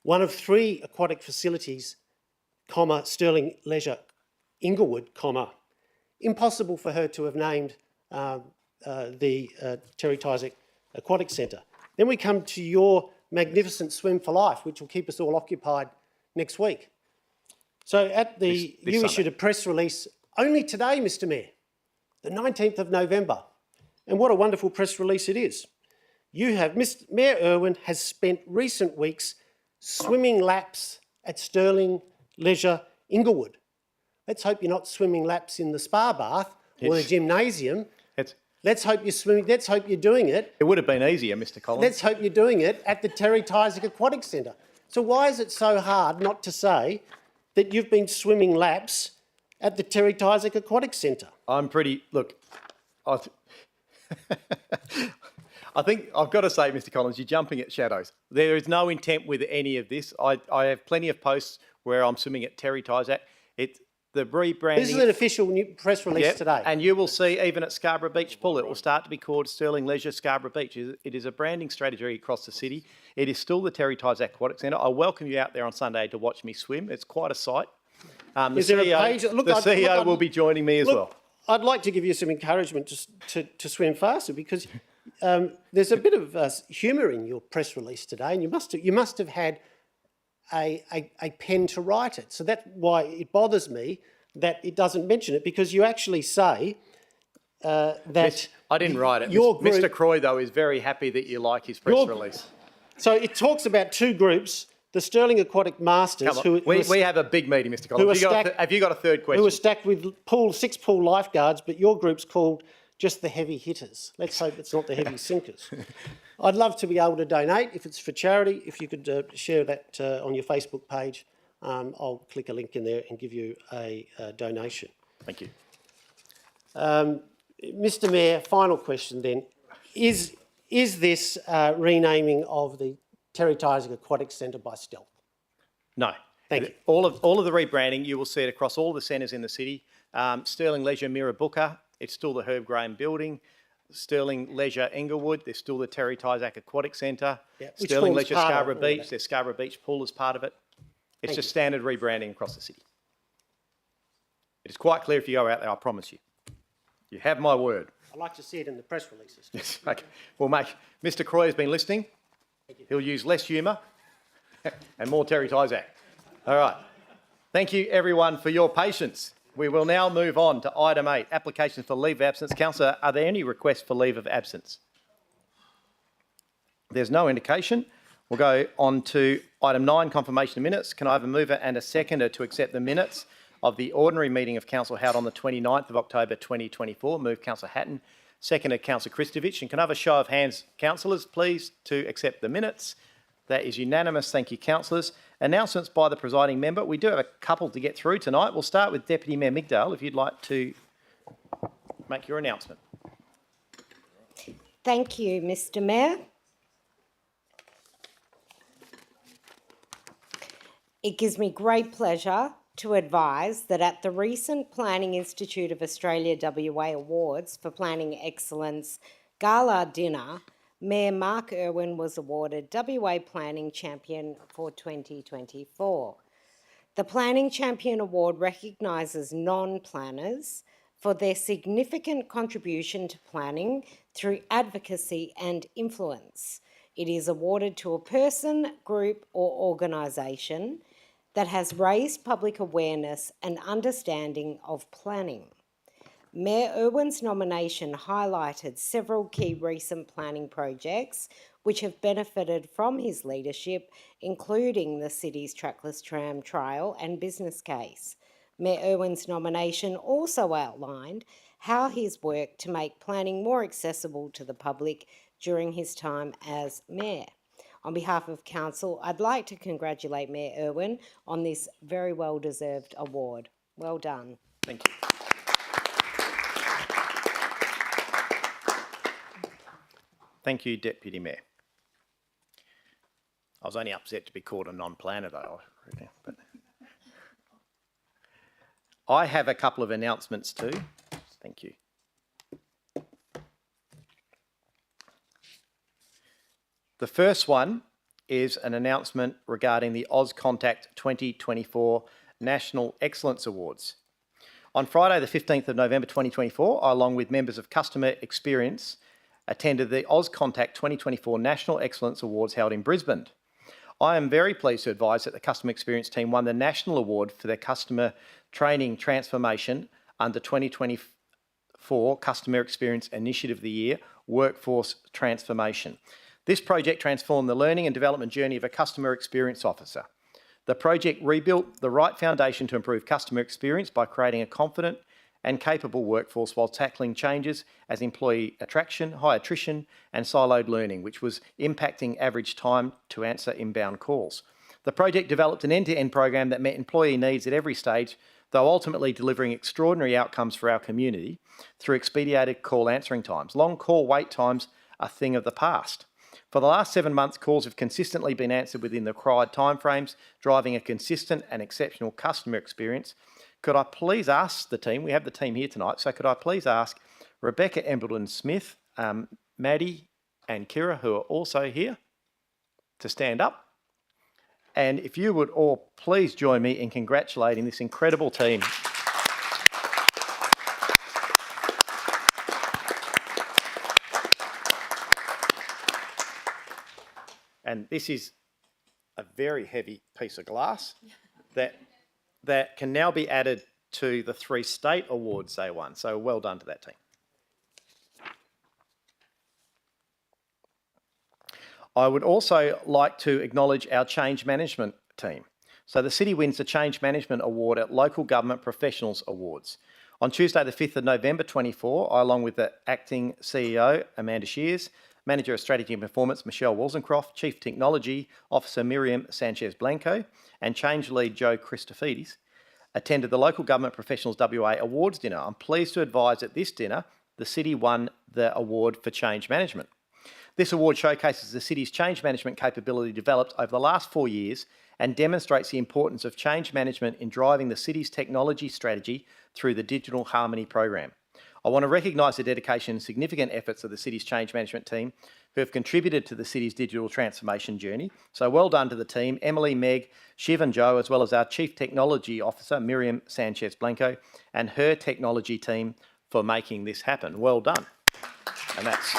one of 3 aquatic facilities, comma, Stirling Leisure, Inglewood, comma. Impossible for her to have named the Terry Tyzack Aquatic Centre. Then we come to your magnificent Swim for Life, which will keep us all occupied next week. So you issued a press release only today, Mr. Mayor, the 19th of November. And what a wonderful press release it is. Mayor Irwin has spent recent weeks swimming laps at Stirling Leisure Inglewood. Let's hope you're not swimming laps in the spa bath or the gymnasium. Let's hope you're doing it. It would have been easier, Mr. Collins. Let's hope you're doing it at the Terry Tysick Aquatic Centre. So why is it so hard not to say that you've been swimming laps at the Terry Tysick Aquatic Centre? Look, I think I've got to say, Mr. Collins, you're jumping at shadows. There is no intent with any of this. I have plenty of posts where I'm swimming at Terry Tysick. The rebranding. This is an official new press release today. And you will see even at Scarborough Beach Pool, it will start to be called Stirling Leisure Scarborough Beach. It is a branding strategy across the city. It is still the Terry Tysick Aquatic Centre. I welcome you out there on Sunday to watch me swim. It's quite a sight. Is there a page? Look, the CEO will be joining me as well. I'd like to give you some encouragement to swim faster because there's a bit of humour in your press release today, and you must have had a pen to write it. So that's why it bothers me that it doesn't mention it, because you actually say that... I didn't write it. Your group, Mr. Croy, though, is very happy that you like his press release. So it talks about two groups, the Stirling Aquatic Masters... We have a big meeting, Mr. Collins. Have you got a third question? Who are stacked with 6 pool lifeguards, but your group's called just the heavy hitters. Let's hope it's not the heavy sinkers. I'd love to be able to donate if it's for charity. If you could share that on your Facebook page, I'll click a link in there and give you a donation. Thank you. Mr. Mayor, final question then. Is this renaming of the Terry Tysick Aquatic Centre by stealth? No. Thank you. All of the rebranding, you will see it across all the centres in the city. Stirling Leisure Mirrabooka, it's still the Herb Graham building. Stirling Leisure Inglewood, there's still the Terry Tysick Aquatic Centre. Yep. Stirling Leisure Scarborough Beach, there's Scarborough Beach Pool as part of it. It's just standard rebranding across the city. It is quite clear if you go out there, I promise you. You have my word. I'd like to see it in the press releases. Yes, okay. Well, mate, Mr. Croy has been listening. He'll use less humour and more Terry Tysick. All right. Thank you, everyone, for your patience. We will now move on to item 8, applications for leave of absence. Councillor, are there any requests for leave of absence? There's no indication. We'll go on to item 9, confirmation of minutes. Can I have a mover and a seconder to accept the minutes of the ordinary meeting of Council held on the 29th of October 2024? Move Councillor Hatton, seconded Councillor Kristovich. And can I have a show of hands, councillors, please, to accept the minutes? That is unanimous. Thank you, councillors. Announcements by the presiding member. We do have a couple to get through tonight. We'll start with Deputy Mayor Migdale, if you'd like to make your announcement. Thank you, Mr. Mayor. It gives me great pleasure to advise that at the recent Planning Institute of Australia WA Awards for Planning Excellence Gala Dinner, Mayor Mark Irwin was awarded WA Planning Champion for 2024. The Planning Champion Award recognises non-planners for their significant contribution to planning through advocacy and influence. It is awarded to a person, group or organisation that has raised public awareness and understanding of planning. Mayor Irwin's nomination highlighted several key recent planning projects which have benefited from his leadership, including the city's trackless tram trial and business case. Mayor Irwin's nomination also outlined how he's worked to make planning more accessible to the public during his time as mayor. On behalf of council, I'd like to congratulate Mayor Irwin on this very well-deserved award. Well done. Thank you. Thank you, Deputy Mayor. I was only upset to be called a non-planner, though. But I have a couple of announcements too. Thank you. The first one is an announcement regarding the AusContact 2024 National Excellence Awards. On Friday, the 15th of November 2024, I, along with members of Customer Experience, attended the AusContact 2024 National Excellence Awards held in Brisbane. I am very pleased to advise that the Customer Experience team won the National Award for their customer training transformation under 2024 for Customer Experience Initiative of the Year, Workforce Transformation. This project transformed the learning and development journey of a customer experience officer. The project rebuilt the right foundation to improve customer experience by creating a confident and capable workforce while tackling changes as employee attraction, high attrition and siloed learning, which was impacting average time to answer inbound calls. The project developed an end-to-end program that met employee needs at every stage, though ultimately delivering extraordinary outcomes for our community through expedited call answering times. Long call wait times are a thing of the past. For the last 7 months, calls have consistently been answered within the required timeframes, driving a consistent and exceptional customer experience. Could I please ask the team, we have the team here tonight, so could I please ask Rebecca Embleton-Smith, Maddie and Kira, who are also here, to stand up. And if you would all please join me in congratulating this incredible team. And this is a very heavy piece of glass that can now be added to the 3 state awards they won. So well done to that team. I would also like to acknowledge our change management team. So the City wins the Change Management Award at Local Government Professionals Awards. On Tuesday the 5th of November 24, I, along with the Acting CEO, Amanda Shears, Manager of Strategy and Performance, Michelle Walsencroft, Chief Technology Officer, Miriam Sanchez-Blanco, and Change Lead, Joe Christophides, attended the Local Government Professionals WA Awards dinner. I'm pleased to advise at this dinner, the City won the award for change management. This award showcases the City's change management capability developed over the last 4 years and demonstrates the importance of change management in driving the City's technology strategy through the Digital Harmony program. I want to recognise the dedication and significant efforts of the City's change management team who have contributed to the City's digital transformation journey. So well done to the team, Emily, Meg, Shiv and Joe, as well as our Chief Technology Officer, Miriam Sanchez-Blanco, and her technology team for making this happen. Well done. And that's...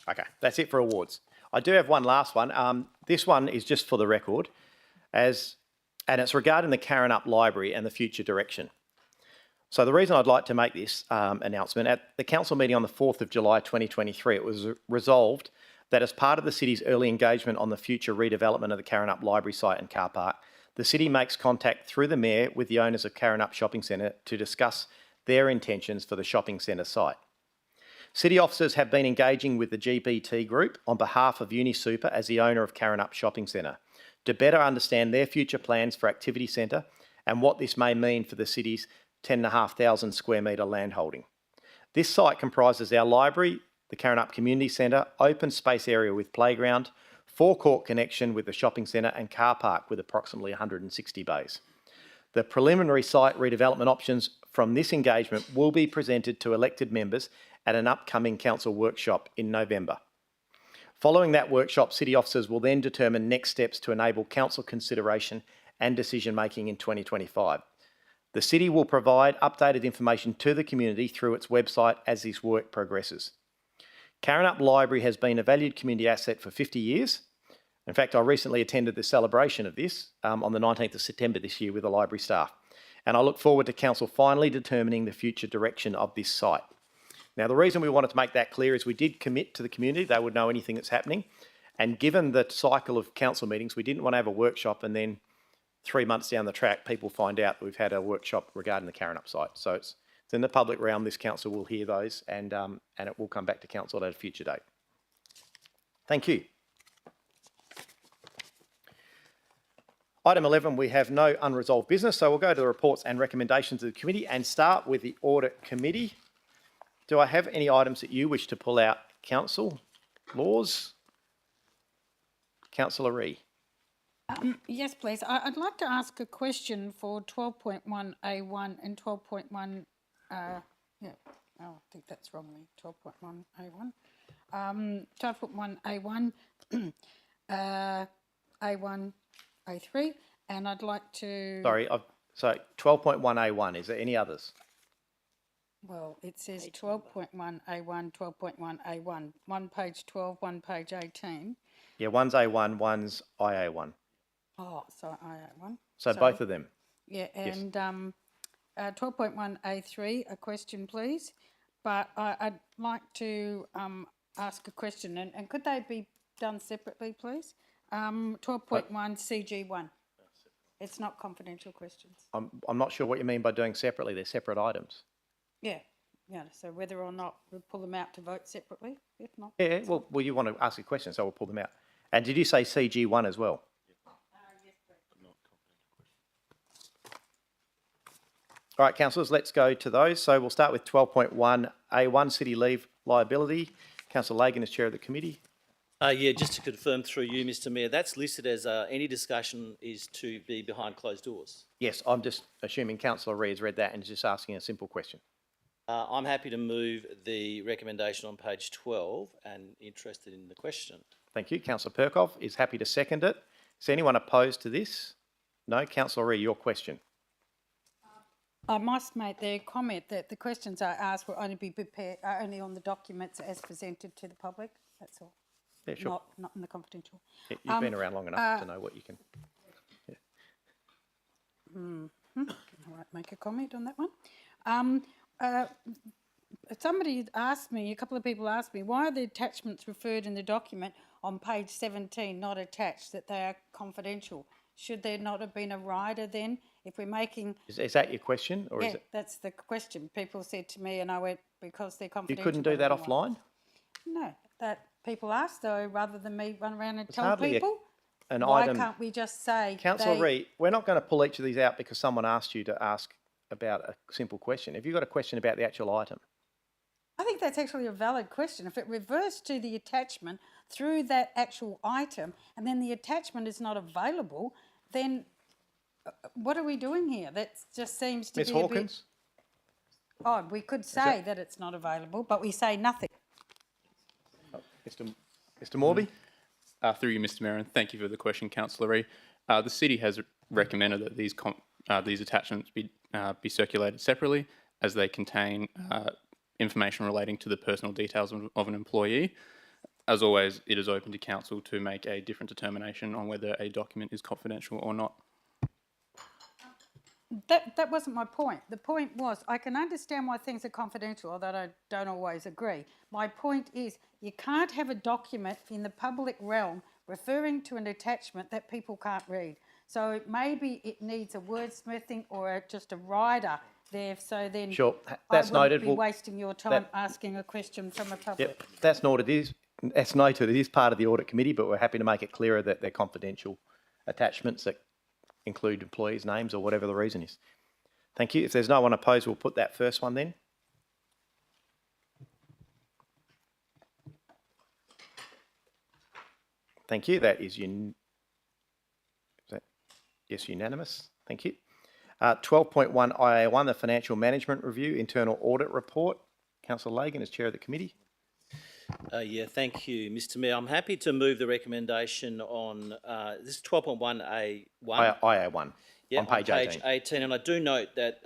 Okay, that's it for awards. I do have one last one. This one is just for the record, and it's regarding the Karrinyup Library and the future direction. So the reason I'd like to make this announcement, at the council meeting on the 4th of July 2023, it was resolved that as part of the City's early engagement on the future redevelopment of the Karrinyup Library site and car park, the City makes contact through the Mayor with the owners of Karrinyup Shopping Centre to discuss their intentions for the shopping centre site. City officers have been engaging with the GPT group on behalf of UniSuper as the owner of Karrinyup Shopping Centre to better understand their future plans for Activity Centre and what this may mean for the City's 10,500 square metre land holding. This site comprises our library, the Karrinyup Community Centre, open space area with playground, forecourt connection with the shopping centre and car park with approximately 160 bays. The preliminary site redevelopment options from this engagement will be presented to elected members at an upcoming council workshop in November. Following that workshop, City officers will then determine next steps to enable council consideration and decision making in 2025. The City will provide updated information to the community through its website as this work progresses. Karrinyup Library has been a valued community asset for 50 years. In fact, I recently attended the celebration of this on the 19th of September this year with the library staff. And I look forward to council finally determining the future direction of this site. Now, the reason we wanted to make that clear is we did commit to the community. They would know anything that's happening. And given the cycle of council meetings, we didn't want to have a workshop and then 3 months down the track, people find out that we've had a workshop regarding the Karrinyup site. So it's in the public realm. This council will hear those and it will come back to council at a future date. Thank you. Item 11, we have no unresolved business. So we'll go to the reports and recommendations of the committee and start with the Audit Committee. Do I have any items that you wish to pull out, Council? Laws? Councillor Ree. Yes, please. I'd like to ask a question for 12.1A1 and 12.1, I think that's wrongly, 12.1A1. 12.1A1, A1, A3, and I'd like to... Sorry, so 12.1A1, is there any others? Well, it says 12.1A1, 12.1A1, one page 12, one page 18. Yeah, one's A1, one's IA1. Oh, sorry, IA1. So Sorry. both of them. Yeah, Yes. and 12.1A3, a question, please. But I'd like to ask a question, and could they be done separately, please? 12.1 CG1. It's not confidential questions. I'm not sure what you mean by doing separately. They're separate items. Yeah, yeah. So whether or not we pull them out to vote separately, if not. Yeah, well, you want to ask a question, so we'll pull them out. And did you say CG1 as well? All right, councillors, let's go to those. So we'll start with 12.1A1, city leave liability. Councillor Lagan is chair of the committee. Yeah, just to confirm through you, Mr Mayor, that's listed as any discussion is to be behind closed doors. Yes, I'm just assuming Councillor Ree has read that and is just asking a simple question. I'm happy to move the recommendation on page 12 and interested in the question. Thank you. Councillor Perkov is happy to second it. Is anyone opposed to this? No. Councillor Ree, your question. I must make the comment that the questions I asked will only be prepared only on the documents as presented to the public. That's all. Yeah, sure. Not in the confidential. Yeah, you've been around long enough to know what you can. Yeah. I won't make a comment on that one. Somebody asked me, a couple of people asked me, why are the attachments referred in the document on page 17 not attached, that they are confidential? Should there not have been a rider then? If we're making... Is that your question? Or yeah, is it? that's the question. People said to me, and I went, because they're You confidential. couldn't do that offline? No, that people asked though, rather than me run around and tell hardly people. an Why item. can't we just say... Councillor Ree, we're not going to pull each of these out because someone asked you to ask about a simple question. Have you got a question about the actual item? I think that's actually a valid question. If it reverts to the attachment through that actual item and then the attachment is not available, then what are we doing here? That just seems to Ms. be Hawkins? a bit odd. We could say that it's not available, but we say nothing. Mr. Morby? Through you, Mr Mayor, and thank you for the question, Councillor Ree. The city has recommended that these attachments be circulated separately, as they contain information relating to the personal details of an employee. As always, it is open to council to make a different determination on whether a document is confidential or not. That wasn't my point. The point was, I can understand why things are confidential, although I don't always agree. My point is, you can't have a document in the public realm referring to an attachment that people can't read. So maybe it needs a wordsmithing or just a rider there, so then Sure, that's I wouldn't noted. be Well, wasting your time asking a question from a public. Yep, that's noted. That's noted. It is part of the audit committee, but we're happy to make it clearer that they're confidential attachments that include employees' names or whatever the reason is. Thank you. If there's no one opposed, we'll put that first one then. Thank you. That is yes, unanimous. Thank you. 12.1 IA1, the Financial Management Review, Internal Audit Report. Councillor Lagan is chair of the committee. Yeah, thank you, Mr Mayor. I'm happy to move the recommendation on this is 12.1A1. IA1, yeah, on page 18. And I do note that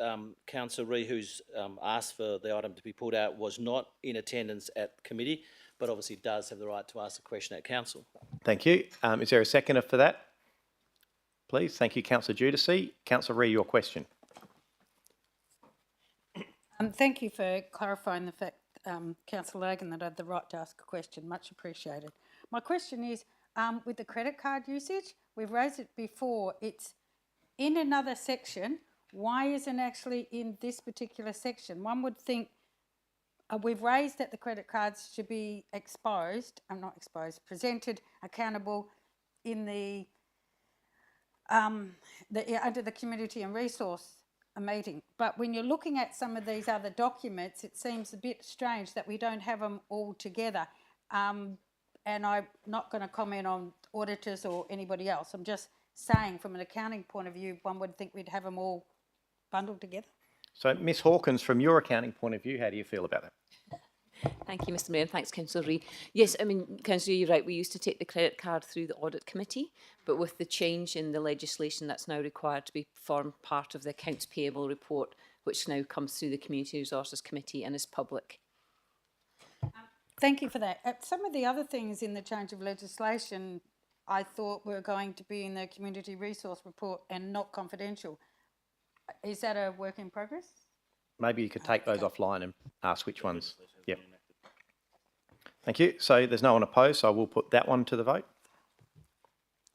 Councillor Ree, who's asked for the item to be pulled out, was not in attendance at committee, but obviously does have the right to ask a question at council. Thank you. Is there a seconder for that? Please. Thank you, Councillor Judici. Councillor Ree, your question. Thank you for clarifying the fact, Councillor Lagan, that I had the right to ask a question. Much appreciated. My question is, with the credit card usage, we've raised it before. It's in another section. Why isn't it actually in this particular section? One would think we've raised that the credit cards should be presented, accountable in the under the community and resource meeting. But when you're looking at some of these other documents, it seems a bit strange that we don't have them all together. And I'm not going to comment on auditors or anybody else. I'm just saying from an accounting point of view, one would think we'd have them all bundled together. So, Ms Hawkins, from your accounting point of view, how do you feel about that? Thank you, Mr Mayor, and thanks, Councillor Ree. Yes, I mean, Councillor, you're right, we used to take the credit card through the audit committee, but with the change in the legislation that's now required to be form part of the accounts payable report, which now comes through the Community Resources Committee and is public. Thank you for that. Some of the other things in the change of legislation I thought were going to be in the community resource report and not confidential. Is that a work in progress? Maybe you could take those offline and ask which ones. Yep. Thank you. So there's no one opposed, so I will put that one to the vote.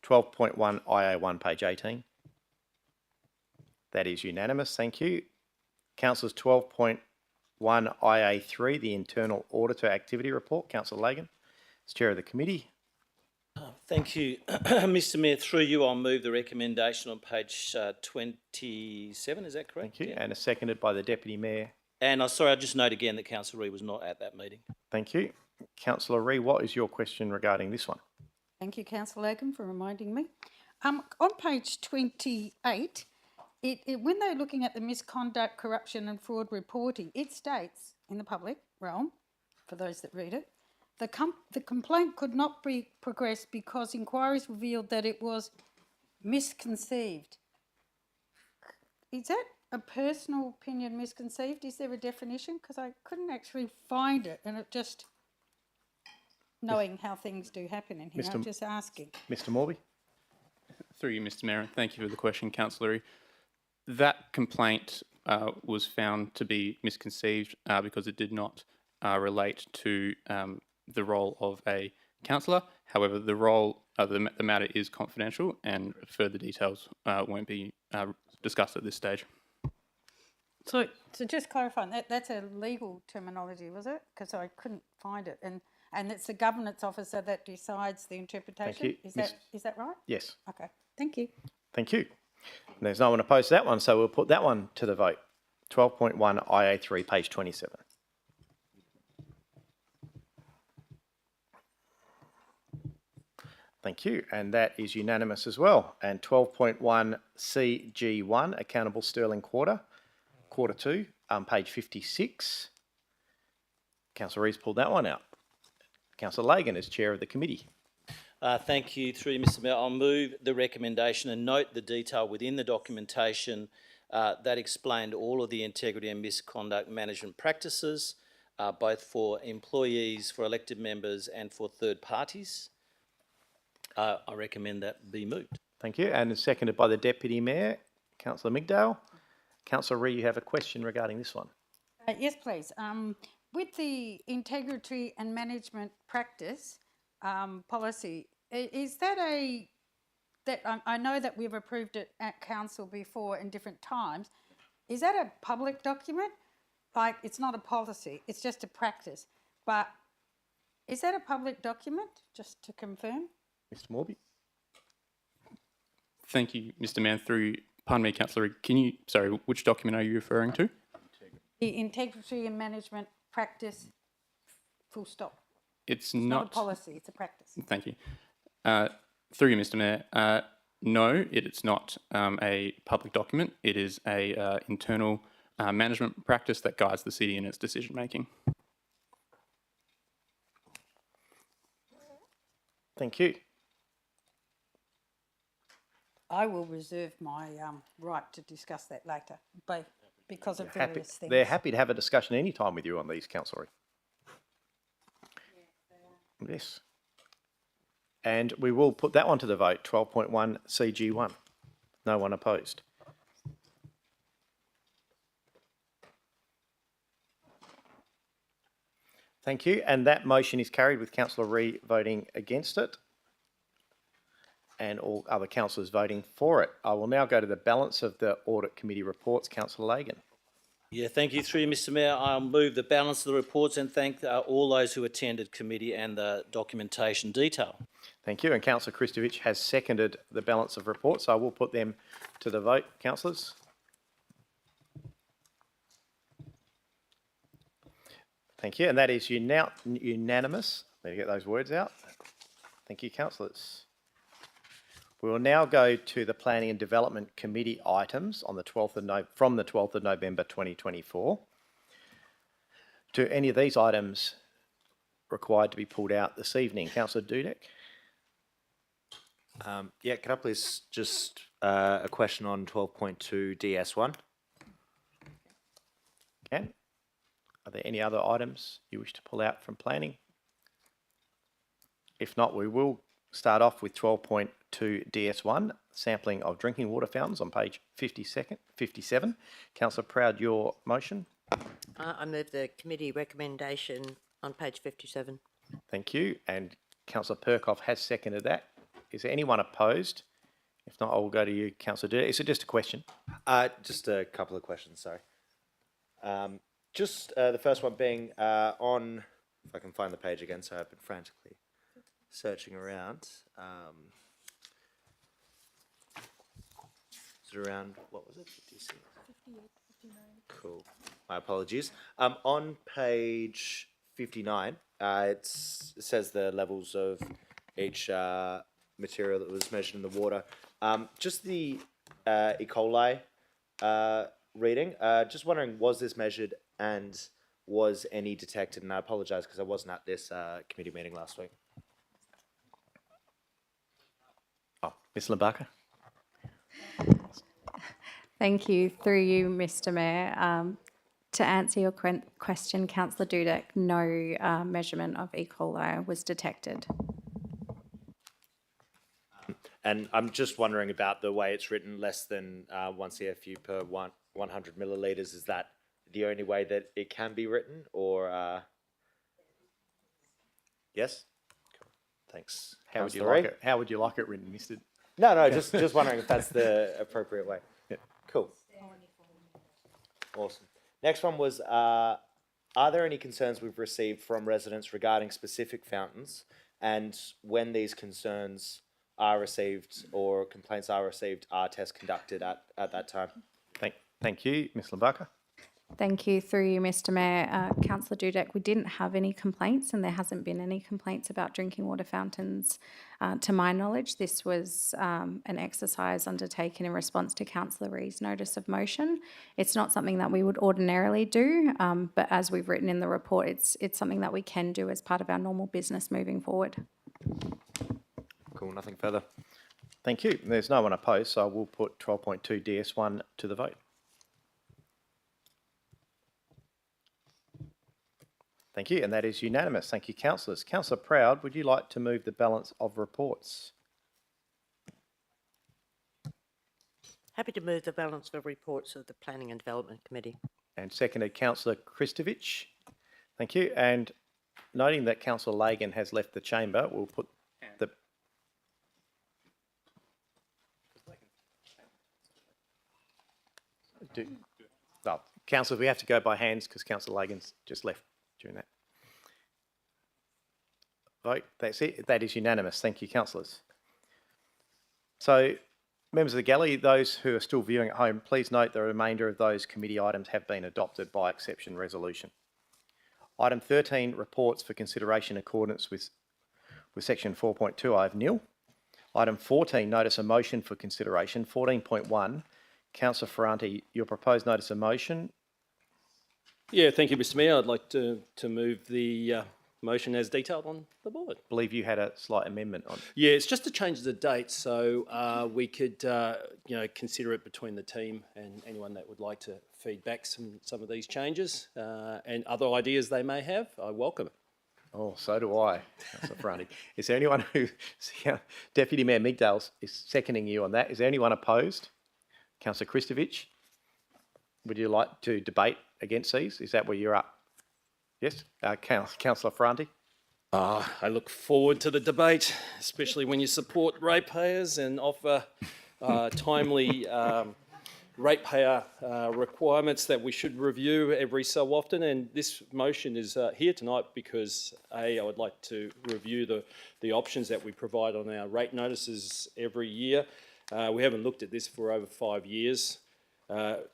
12.1 IA1, page 18. That is unanimous. Thank you. Councillors, 12.1 IA3, the Internal Auditor Activity Report. Councillor Lagan, as Chair of the Committee. Thank you. Mr Mayor, through you, I'll move the recommendation on page 27, is that correct? Thank you. And is seconded by the Deputy Mayor. And sorry, I'll just note again that Councillor Ree was not at that meeting. Thank you. Councillor Ree, what is your question regarding this one? Thank you, Councillor Lagan, for reminding me. On page 28, when they're looking at the misconduct, corruption and fraud reporting, it states in the public realm, for those that read it, the complaint could not be progressed because inquiries revealed that it was misconceived. Is that a personal opinion, misconceived? Is there a definition? Because I couldn't actually find it, and it just, knowing how things do happen in here, I'm just asking. Mr Morby. Through you, Mr Mayor, thank you for the question, Councillor. That complaint was found to be misconceived because it did not relate to the role of a councillor. However, the role, the matter is confidential and further details won't be discussed at this stage. So just clarifying, that's a legal terminology, was it? Because I couldn't find it. And it's the governance officer that decides the interpretation? Thank you. Is that right? Yes. Okay, thank you. Thank you. And there's no one opposed to that one, so we'll put that one to the vote. 12.1 IA3, page 27. Thank you, and that is unanimous as well. And 12.1 CG1, Accountable Sterling Quarter, Quarter 2, page 56. Councillor Rees pulled that one out. Councillor Lagan is Chair of the Committee. Thank you. Through you, Mr Mayor, I'll move the recommendation and note the detail within the documentation that explained all of the integrity and misconduct management practices, both for employees, for elected members and for third parties. I recommend that be moved. Thank you, and seconded by the Deputy Mayor, Councillor Migdale. Councillor Ree, you have a question regarding this one. Yes, please. With the integrity and management practice policy, is that I know that we've approved it at council before in different times. Is that a public document? Like, it's not a policy, it's just a practice. But is that a public document, just to confirm? Mr Morby. Thank you, Mr Mayor. Pardon me, Councillor, which document are you referring to? The integrity and management practice, full stop. It's not a policy, it's a practice. Thank you. Through you, Mr Mayor, no, it's not a public document. It is a internal management practice that guides the city in its decision making. Thank you. I will reserve my right to discuss that later, because of various things. They're happy to have a discussion any time with you on these, Councillor. Yes. And we will put that one to the vote, 12.1 CG1. No one opposed. Thank you. And that motion is carried with Councillor Ree voting against it and all other councillors voting for it. I will now go to the balance of the Audit Committee reports. Councillor Lagan. Yeah, thank you. Through you, Mr Mayor, I'll move the balance of the reports and thank all those who attended committee and the documentation detail. Thank you. And Councillor Kristovich has seconded the balance of reports. I will put them to the vote, councillors. Thank you. And that is unanimous. Let me get those words out. Thank you, councillors. We will now go to the Planning and Development Committee items on the 12th of from the 12th of November 2024. Do any of these items required to be pulled out this evening? Councillor Dudek. Yeah, can I please just a question on 12.2 DS1? Again, are there any other items you wish to pull out from planning? If not, we will start off with 12.2 DS1, sampling of drinking water fountains on page 57. Councillor Proud, your motion. I move the committee recommendation on page 57. Thank you. And Councillor Perkoff has seconded that. Is there anyone opposed? If not, I will go to you, Councillor Durdek. Is it just a question? Just a couple of questions, sorry. The first one being on, if I can find the page again, so I've been frantically searching around. Is it around, what was it? 56? 58, 59. Cool. My apologies. On page 59, it says the levels of each material that was measured in the water. Just the E. coli reading, just wondering, was this measured and was any detected? And I apologise because I wasn't at this committee meeting last week. Ms. Lambaka. Thank you. Through you, Mr Mayor. To answer your question, Councillor Dudek, no measurement of E. coli was detected. And I'm just wondering about the way it's written, less than 1 CFU per 100 millilitres. Is that the only way that it can be written, or yes? Cool. Thanks. How would you like it? How would you like it written, Mr. No, just wondering if that's the appropriate way. Yeah. Cool. Awesome. Next one was, are there any concerns we've received from residents regarding specific fountains, and when these concerns are received or complaints are received, are tests conducted at that time? Thank you, Ms. Lambaka. Thank you. Through you, Mr Mayor. Councillor Dudek, we didn't have any complaints and there hasn't been any complaints about drinking water fountains to my knowledge. This was an exercise undertaken in response to Councillor Ree's notice of motion. It's not something that we would ordinarily do, but as we've written in the report, it's something that we can do as part of our normal business moving forward. Cool, nothing further. Thank you. There's no one opposed, so I will put 12.2 DS1 to the vote. Thank you, and that is unanimous. Thank you, councillors. Councillor Proud, would you like to move the balance of reports? Happy to move the balance of reports of the Planning and Development Committee. And seconded, Councillor Kristovich. Thank you. And noting that Councillor Lagan has left the chamber, we'll put the... Well, councillors, we have to go by hands because Councillor Lagan's just left during that. Vote, that's it. That is unanimous. Thank you, councillors. So, members of the gallery, those who are still viewing at home, please note the remainder of those committee items have been adopted by exception resolution. Item 13, reports for consideration in accordance with section 4.2, I have nil. Item 14, notice of motion for consideration. 14.1, Councillor Ferranti, your proposed notice of motion. Yeah, thank you, Mr Mayor. I'd like to move the motion as detailed on the board. I believe you had a slight amendment on. Yeah, it's just to change the date, so we could, consider it between the team and anyone that would like to feed back some of these changes and other ideas they may have. I welcome it. Oh, so do I, Councillor Ferranti. Is there anyone who, Deputy Mayor Migdale is seconding you on that? Is there anyone opposed? Councillor Kristovich, would you like to debate against these? Is that where you're up? Yes, Councillor Ferranti. I look forward to the debate, especially when you support ratepayers and offer timely ratepayer requirements that we should review every so often. And this motion is here tonight because I would like to review the options that we provide on our rate notices every year. We haven't looked at this for over 5 years.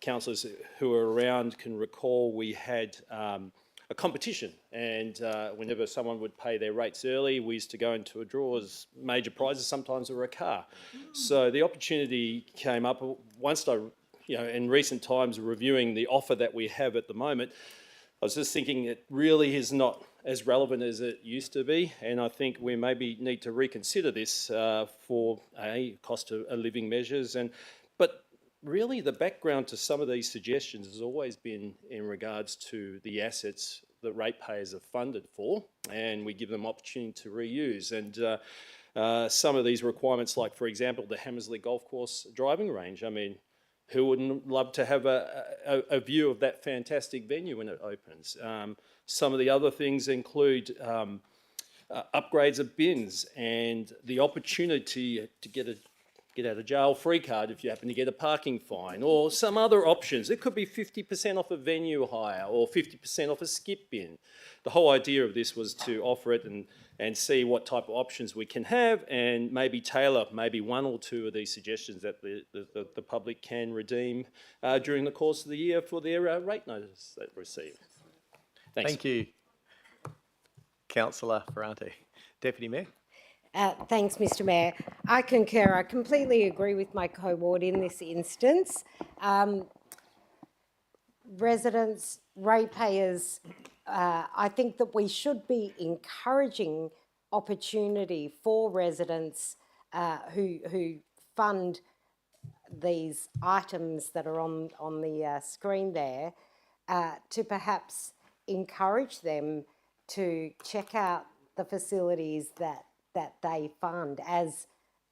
Councillors who are around can recall we had a competition, and whenever someone would pay their rates early, we used to go into a draw as major prizes, sometimes were a car. So the opportunity came up once in recent times reviewing the offer that we have at the moment. I was just thinking it really is not as relevant as it used to be, and I think we maybe need to reconsider this for cost of living measures, but Really, the background to some of these suggestions has always been in regards to the assets that ratepayers have funded for, and we give them opportunity to reuse. And some of these requirements, like, for example, the Hammersley Golf Course driving range, I mean, who wouldn't love to have a view of that fantastic venue when it opens? Some of the other things include upgrades of bins and the opportunity to get out of jail free card if you happen to get a parking fine, or some other options. It could be 50% off a venue hire or 50% off a skip bin. The whole idea of this was to offer it and see what type of options we can have, and maybe tailor maybe one or two of these suggestions that the public can redeem during the course of the year for their rate notice they receive. Thanks. Thank you. Councillor Ferrante. Deputy Mayor. Thanks, Mr. Mayor. I concur. I completely agree with my co-ward in this instance. Residents, ratepayers, I think that we should be encouraging opportunity for residents who fund these items that are on the screen there to perhaps encourage them to check out the facilities that they fund as,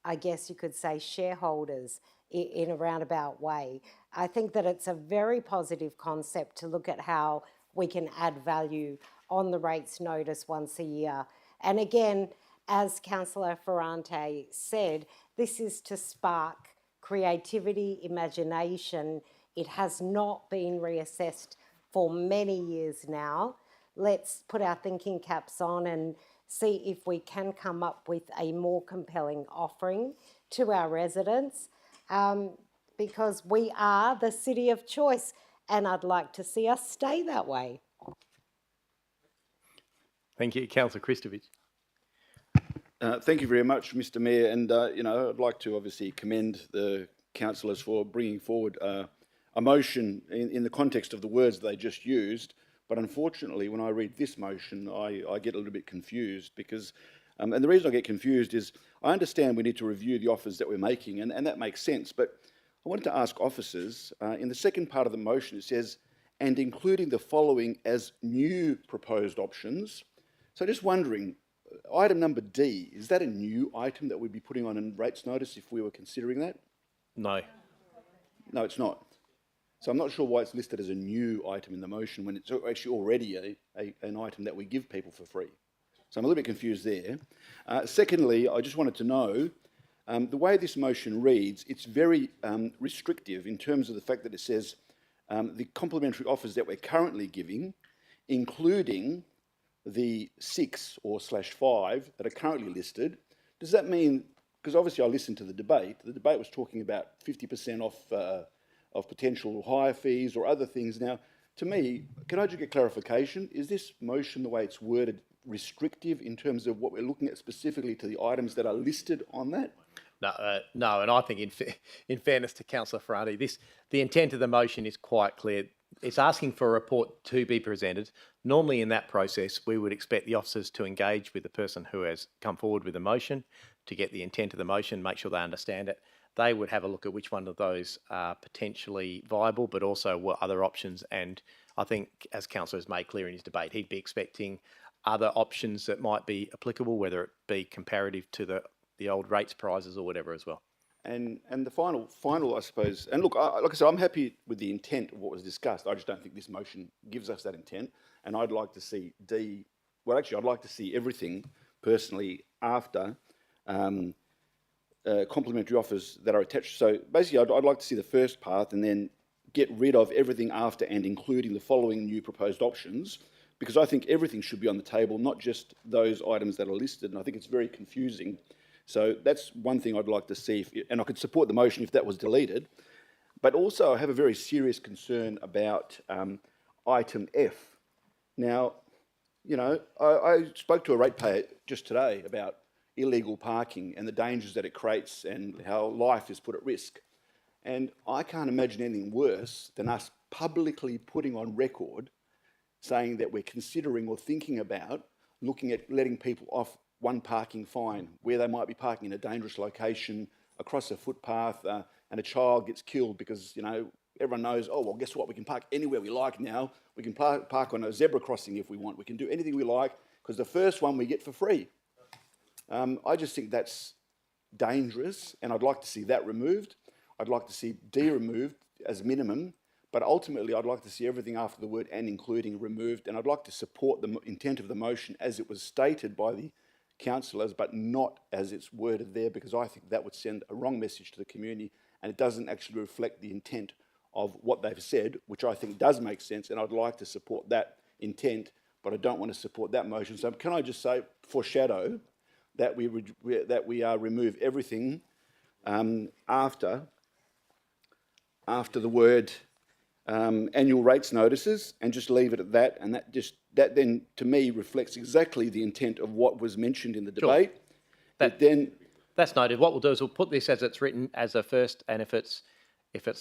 I guess you could say, shareholders in a roundabout way. I think that it's a very positive concept to look at how we can add value on the rates notice once a year. And again, as Councillor Ferrante said, this is to spark creativity, imagination. It has not been reassessed for many years now. Let's put our thinking caps on and see if we can come up with a more compelling offering to our residents, because we are the city of choice, and I'd like to see us stay that way. Thank you. Councillor Christovich. Thank you very much, Mr. Mayor, and I'd like to obviously commend the councillors for bringing forward a motion in the context of the words they just used. But unfortunately, when I read this motion, I get a little bit confused because, and the reason I get confused is I understand we need to review the offers that we're making, and that makes sense. But I wanted to ask officers, in the second part of the motion, it says, and including the following as new proposed options. So just wondering, item number D, is that a new item that we'd be putting on a rates notice if we were considering that? No. No, it's not. So I'm not sure why it's listed as a new item in the motion when it's actually already an item that we give people for free. So I'm a little bit confused there. Secondly, I just wanted to know, the way this motion reads, it's very restrictive in terms of the fact that it says the complimentary offers that we're currently giving, including the 6 or /5 that are currently listed. Does that mean, because obviously I listened to the debate was talking about 50% off of potential higher fees or other things. Now, to me, can I just get clarification? Is this motion, the way it's worded, restrictive in terms of what we're looking at specifically to the items that are listed on that? No, and I think in fairness to Councillor Ferrante, the intent of the motion is quite clear. It's asking for a report to be presented. Normally in that process, we would expect the officers to engage with the person who has come forward with the motion to get the intent of the motion, make sure they understand it. They would have a look at which one of those are potentially viable, but also what other options. And I think, as Councillor has made clear in his debate, he'd be expecting other options that might be applicable, whether it be comparative to the old rates prizes or whatever as well. And the final, I suppose, and look, like I said, I'm happy with the intent of what was discussed. I just don't think this motion gives us that intent. And I'd like to see D, well, actually, I'd like to see everything personally after complimentary offers that are attached. So basically, I'd like to see the first part and then get rid of everything after and including the following new proposed options, because I think everything should be on the table, not just those items that are listed. And I think it's very confusing. So that's one thing I'd like to see, and I could support the motion if that was deleted. But also, I have a very serious concern about item F. Now, I spoke to a ratepayer just today about illegal parking and the dangers that it creates and how life is put at risk. And I can't imagine anything worse than us publicly putting on record saying that we're considering or thinking about looking at letting people off one parking fine where they might be parking in a dangerous location across a footpath and a child gets killed because, you know, everyone knows, oh, well, guess what? We can park anywhere we like now. We can park on a zebra crossing if we want. We can do anything we like because the first one we get for free. I just think that's dangerous, and I'd like to see that removed. I'd like to see D removed as minimum, but ultimately I'd like to see everything after the word "and including" removed, and I'd like to support the intent of the motion as it was stated by the councillors, but not as it's worded there, because I think that would send a wrong message to the community, and it doesn't actually reflect the intent of what they've said, which I think does make sense, and I'd like to support that intent, but I don't want to support that motion. So can I just say, foreshadow, that we remove everything after the word annual rates notices, and just leave it at that, and that then to me reflects exactly the intent of what was mentioned in the debate. Sure. That's noted. What we'll do is we'll put this as it's written as a first, and if it's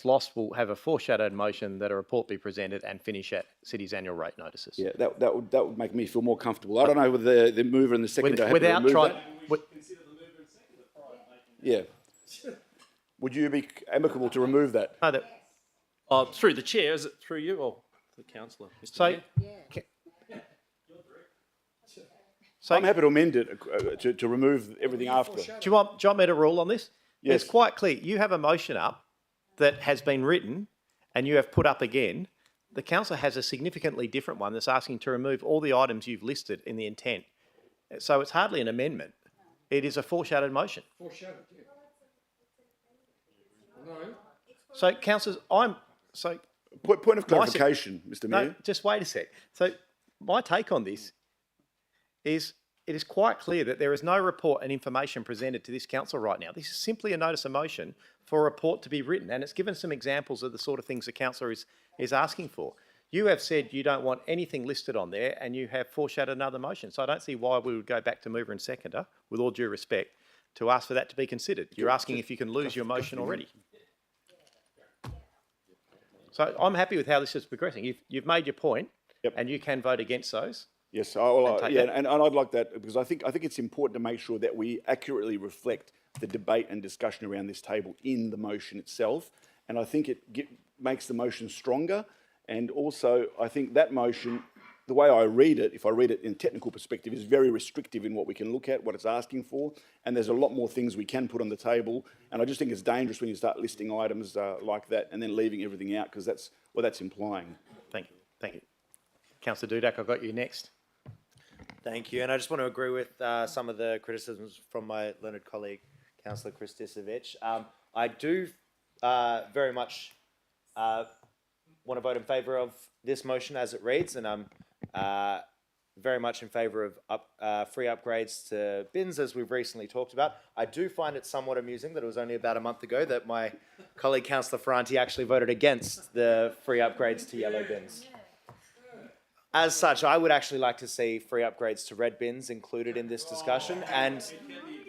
lost, we'll have a foreshadowed motion that a report be presented and finish at City's annual rate notices. Yeah, that would make me feel more comfortable. I don't know whether the mover and the seconder have to remove that. Yeah. Would you be amicable to remove that? No, through the chair, is it through you or the councillor? Mr. Mayor? So I'm happy to amend it to remove everything after. Do you want me to rule on this? Yes. It's quite clear. You have a motion up that has been written and you have put up again. The council has a significantly different one that's asking to remove all the items you've listed in the intent. So it's hardly an amendment. It is a foreshadowed motion. Foreshadowed, yeah. No. So, councillors, Point of clarification, Mr. Mayor. No, just wait a sec. So my take on this is it is quite clear that there is no report and information presented to this council right now. This is simply a notice of motion for a report to be written, and it's given some examples of the sort of things the councillor is asking for. You have said you don't want anything listed on there, and you have foreshadowed another motion. So I don't see why we would go back to mover and seconder, with all due respect, to ask for that to be considered. You're asking if you can lose your motion already. So I'm happy with how this is progressing. You've made your point, and you can vote against those. Yes, and I'd like that, because I think it's important to make sure that we accurately reflect the debate and discussion around this table in the motion itself, and I think it makes the motion stronger. And also, I think that motion, the way I read it, if I read it in a technical perspective, is very restrictive in what we can look at, what it's asking for, and there's a lot more things we can put on the table, and I just think it's dangerous when you start listing items like that and then leaving everything out, because that's what that's implying. Thank you. Councillor Dudak, I've got you next. Thank you, and I just want to agree with some of the criticisms from my learned colleague, Councillor Kristicevich. I do very much want to vote in favour of this motion as it reads, and I'm very much in favour of free upgrades to bins, as we've recently talked about. I do find it somewhat amusing that it was only about a month ago that my colleague Councillor Ferranti actually voted against the free upgrades to yellow bins. As such, I would actually like to see free upgrades to red bins included in this discussion, and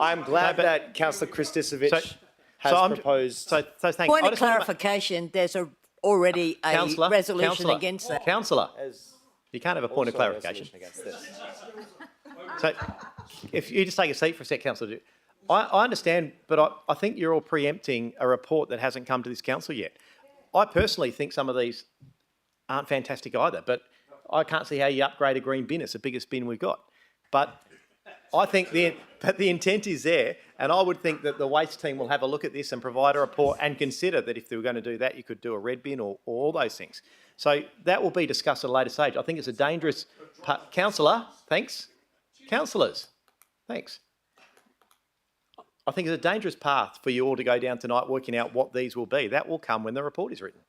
I'm glad that Councillor Kristicevich has proposed. Point of clarification, there's already a resolution against that. Councillor, you can't have a point of Also a clarification. resolution against this. So if you just take a seat for a sec, Councillor. I understand, but I think you're all preempting a report that hasn't come to this council yet. I personally think some of these aren't fantastic either, but I can't see how you upgrade a green bin. It's the biggest bin we've got. But I think the intent is there, and I would think that the waste team will have a look at this and provide a report and consider that if they were going to do that, you could do a red bin or all those things. So that will be discussed at a later stage. I think it's a dangerous... Councillor, thanks. Councillors, thanks. I think it's a dangerous path for you all to go down tonight working out what these will be. That will come when the report is written.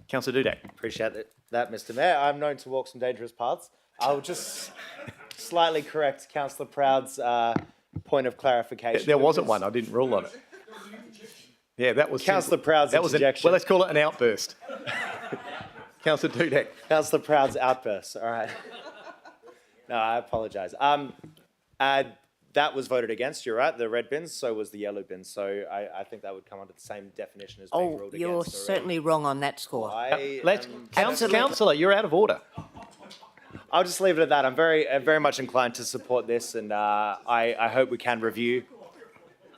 Councillor Dudak. Appreciate that, Mr. Mayor. I'm known to walk some dangerous paths. I'll just slightly correct Councillor Proud's point of clarification. There wasn't one. I didn't rule on it. Yeah, that was... Councillor Proud's interjection. Well, let's call it an outburst. Councillor Dudak. Councillor Proud's outburst. All right. No, I apologise. That was voted against, you're right, the red bins, so was the yellow bins. So I think that would come under the same definition as being ruled against. You're certainly wrong on that score. Councillor, you're out of order. I'll just leave it at that. I'm very much inclined to support this, and I hope we can review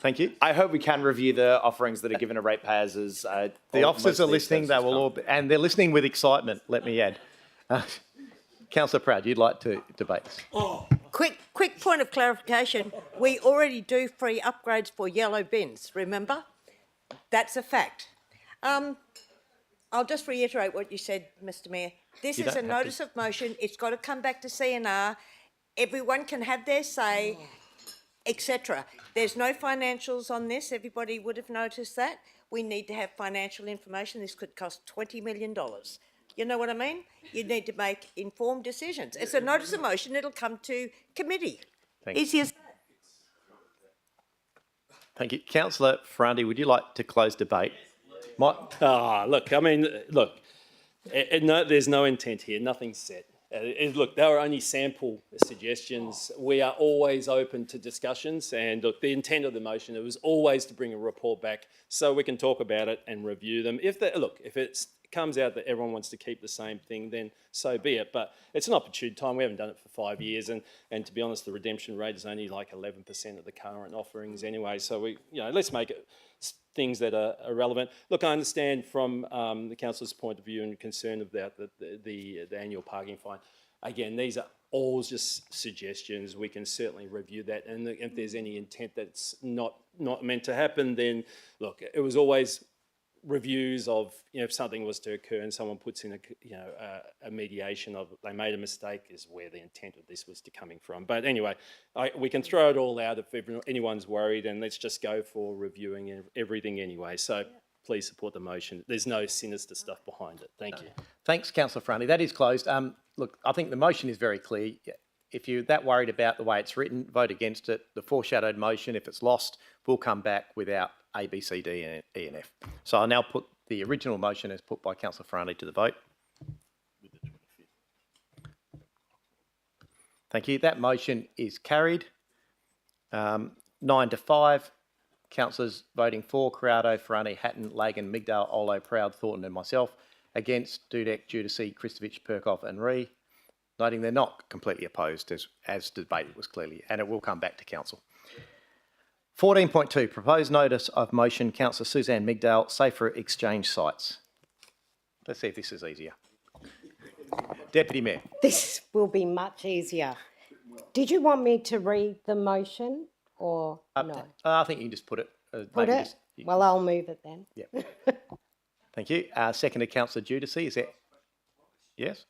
Thank you. I hope we can review the offerings that are given to ratepayers as The officers are listening. They will all, and they're listening with excitement. Let me add. Councillor Pratt, you'd like to debate this? Quick point of clarification. We already do free upgrades for yellow bins, remember? That's a fact. I'll just reiterate what you said, Mr Mayor. This You is a don't have notice of motion. It's got to come back to CNR. Everyone can have their say, etc. There's no financials on this. Everybody would have noticed that. We need to have financial information. This could cost $20 million. You know what I mean? You need to make informed decisions. It's a notice of motion. It'll come to committee. Thank you. Easy as that. Thank you. Councillor Ferrandi, would you like to close debate? Look, I mean, look, no, there's no intent here. Nothing's set. Look, they were only sample suggestions. We are always open to discussions, and look, the intent of the motion, it was always to bring a report back so we can talk about it and review them. If it comes out that everyone wants to keep the same thing, then so be it. But it's an opportune time. We haven't done it for 5 years, and to be honest, the redemption rate is only like 11% of the current offerings anyway. So let's make it things that are relevant. Look, I understand from the councillor's point of view and concern about the annual parking fine. Again, these are all just suggestions. We can certainly review that, and if there's any intent that's not meant to happen, then look, it was always reviews of, if something was to occur and someone puts in a mediation of they made a mistake is where the intent of this was coming from. But anyway, we can throw it all out if anyone's worried, and let's just go for reviewing everything anyway. So please support the motion. There's no sinister stuff behind it. Thank you. Thanks, Councillor Ferrandi. That is closed. Look, I think the motion is very clear. If you're that worried about the way it's written, vote against it. The foreshadowed motion, if it's lost, will come back without A, B, C, D, and E and F. So I'll now put the original motion as put by Councillor Ferrandi to the vote. Thank you. That motion is carried. 9-5. Councillors voting for: Criado, Ferrandi, Hatton, Lagan, Migdale, Olo, Proud, Thornton and myself. Against: Dudek, Judici, Kristovich, Perkov and Ree. Noting they're not completely opposed as debated was clearly, and it will come back to council. 14.2, proposed notice of motion, Councillor Suzanne Migdale, safer exchange sites. Let's see if this is easier. Deputy Mayor. This will be much easier. Did you want me to read the motion or no? I think you can just put it. Put it? Well, I'll move it then. Yeah. Thank you. Seconded, Councillor Judici. Is there? Yes?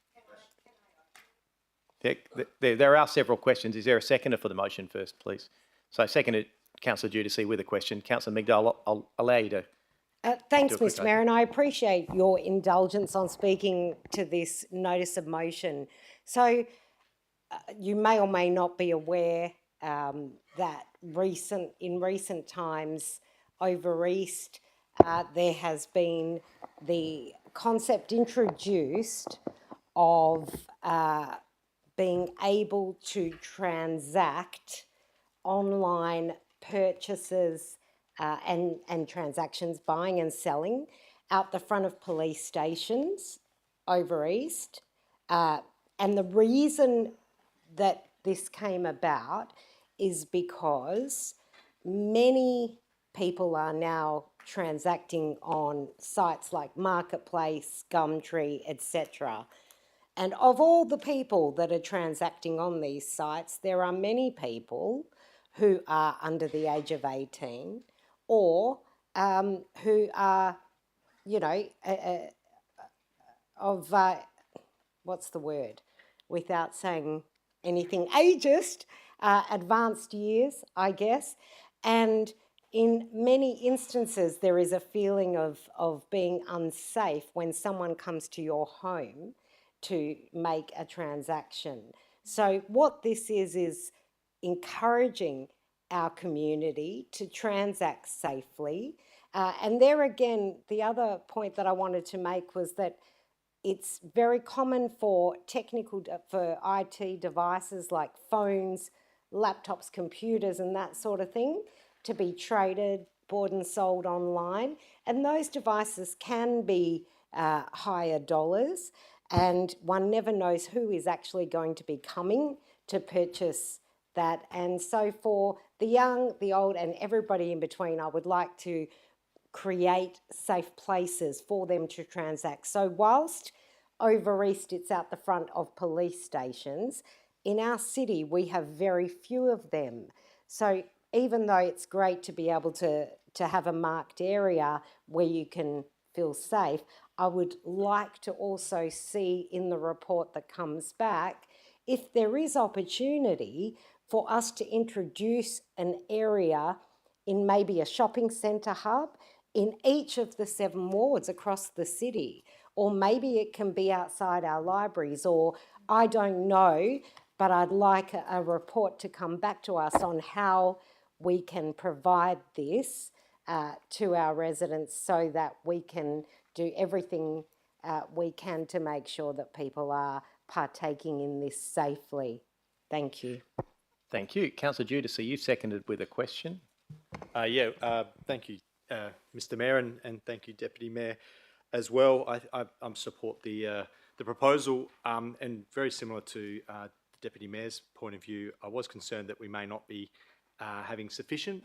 There are several questions. Is there a seconder for the motion first, please? So seconded, Councillor Judici with a question. Councillor Migdale, I'll allow you to... Thanks, Mr Mayor, and I appreciate your indulgence on speaking to this notice of motion. So you may or may not be aware that in recent times over East, there has been the concept introduced of being able to transact online purchases and transactions, buying and selling, out the front of police stations over East. And the reason that this came about is because many people are now transacting on sites like Marketplace, Gumtree, etc. And of all the people that are transacting on these sites, there are many people who are under the age of 18 or who are, of, what's the word, without saying anything ageist, advanced years, I guess. And in many instances, there is a feeling of being unsafe when someone comes to your home to make a transaction. So what this is encouraging our community to transact safely. And there again, the other point that I wanted to make was that it's very common for IT devices like phones, laptops, computers and that sort of thing to be traded, bought and sold online. And those devices can be higher dollars, and one never knows who is actually going to be coming to purchase that. And so for the young, the old, and everybody in between, I would like to create safe places for them to transact. So whilst over east it's out the front of police stations, in our city we have very few of them. So even though it's great to be able to have a marked area where you can feel safe, I would like to also see in the report that comes back if there is opportunity for us to introduce an area in maybe a shopping centre hub in each of the 7 wards across the city, or maybe it can be outside our libraries, or I don't know, but I'd like a report to come back to us on how we can provide this to our residents so that we can do everything we can to make sure that people are partaking in this safely. Thank you. Thank you. Councillor Giudice, you seconded with a question. Thank you, Mr. Mayor, and thank you, Deputy Mayor, as well. I support the proposal, and very similar to the Deputy Mayor's point of view, I was concerned that we may not be having sufficient,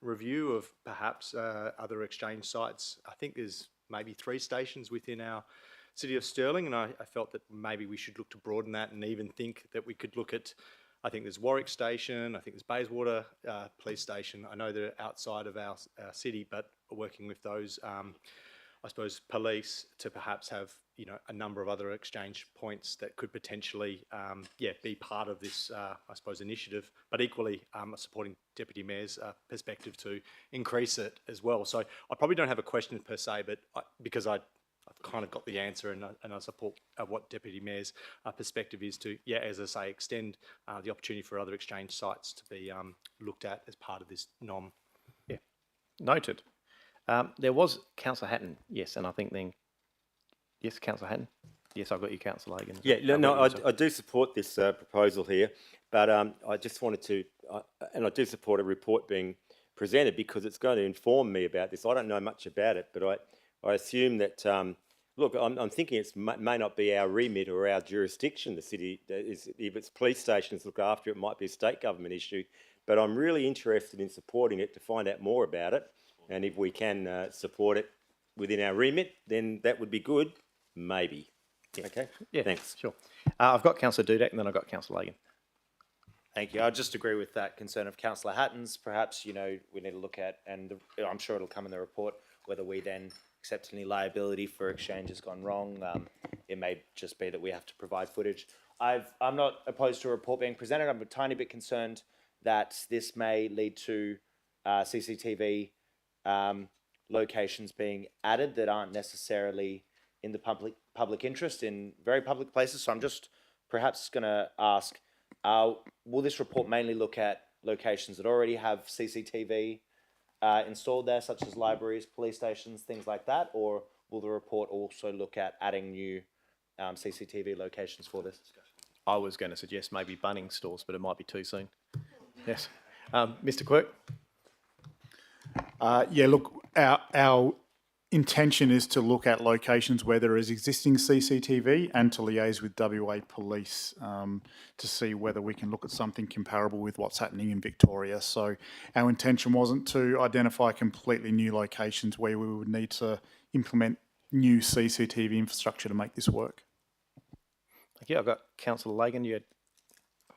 review of perhaps other exchange sites. I think there's maybe 3 stations within our City of Stirling, and I felt that maybe we should look to broaden that and even think that we could look at, I think there's Warwick Station, I think there's Bayswater Police Station. I know they're outside of our city, but working with those, police to perhaps have, a number of other exchange points that could potentially, be part of this, initiative. But equally, supporting Deputy Mayor's perspective to increase it as well. So I probably don't have a question per se, but because I've kind of got the answer, and I support what Deputy Mayor's perspective is to, as I say, extend the opportunity for other exchange sites to be looked at as part of this NOM. Yeah, noted. There was Councillor Hatton, yes, and I think then, yes, Councillor Hatton. Yes, I've got you, Councillor Lagan. I do support this proposal here, but I just wanted to, and I do support a report being presented because it's going to inform me about this. I don't know much about it, but I assume that, look, I'm thinking it may not be our remit or our jurisdiction. The city, if it's police stations look after it, might be a state government issue, but I'm really interested in supporting it to find out more about it. And if we can support it within our remit, then that would be good, maybe. Yeah. Okay, yeah, thanks. Sure. I've got Councillor Dudek and then I've got Councillor Lagan. Thank you. I just agree with that concern of Councillor Hatton's. Perhaps, we need to look at, and I'm sure it'll come in the report, whether we then accept any liability for exchanges gone wrong. It may just be that we have to provide footage. I'm not opposed to a report being presented. I'm a tiny bit concerned that this may lead to CCTV locations being added that aren't necessarily in the public interest in very public places. So I'm just perhaps going to ask, will this report mainly look at locations that already have CCTV installed there, such as libraries, police stations, things like that, or will the report also look at adding new CCTV locations for this? I was going to suggest maybe Bunnings stores, but it might be too soon. Yes. Mr. Quirk? Look, our intention is to look at locations where there is existing CCTV and to liaise with WA Police to see whether we can look at something comparable with what's happening in Victoria. So our intention wasn't to identify completely new locations where we would need to implement new CCTV infrastructure to make this work. Thank you. I've got Councillor Lagan. You had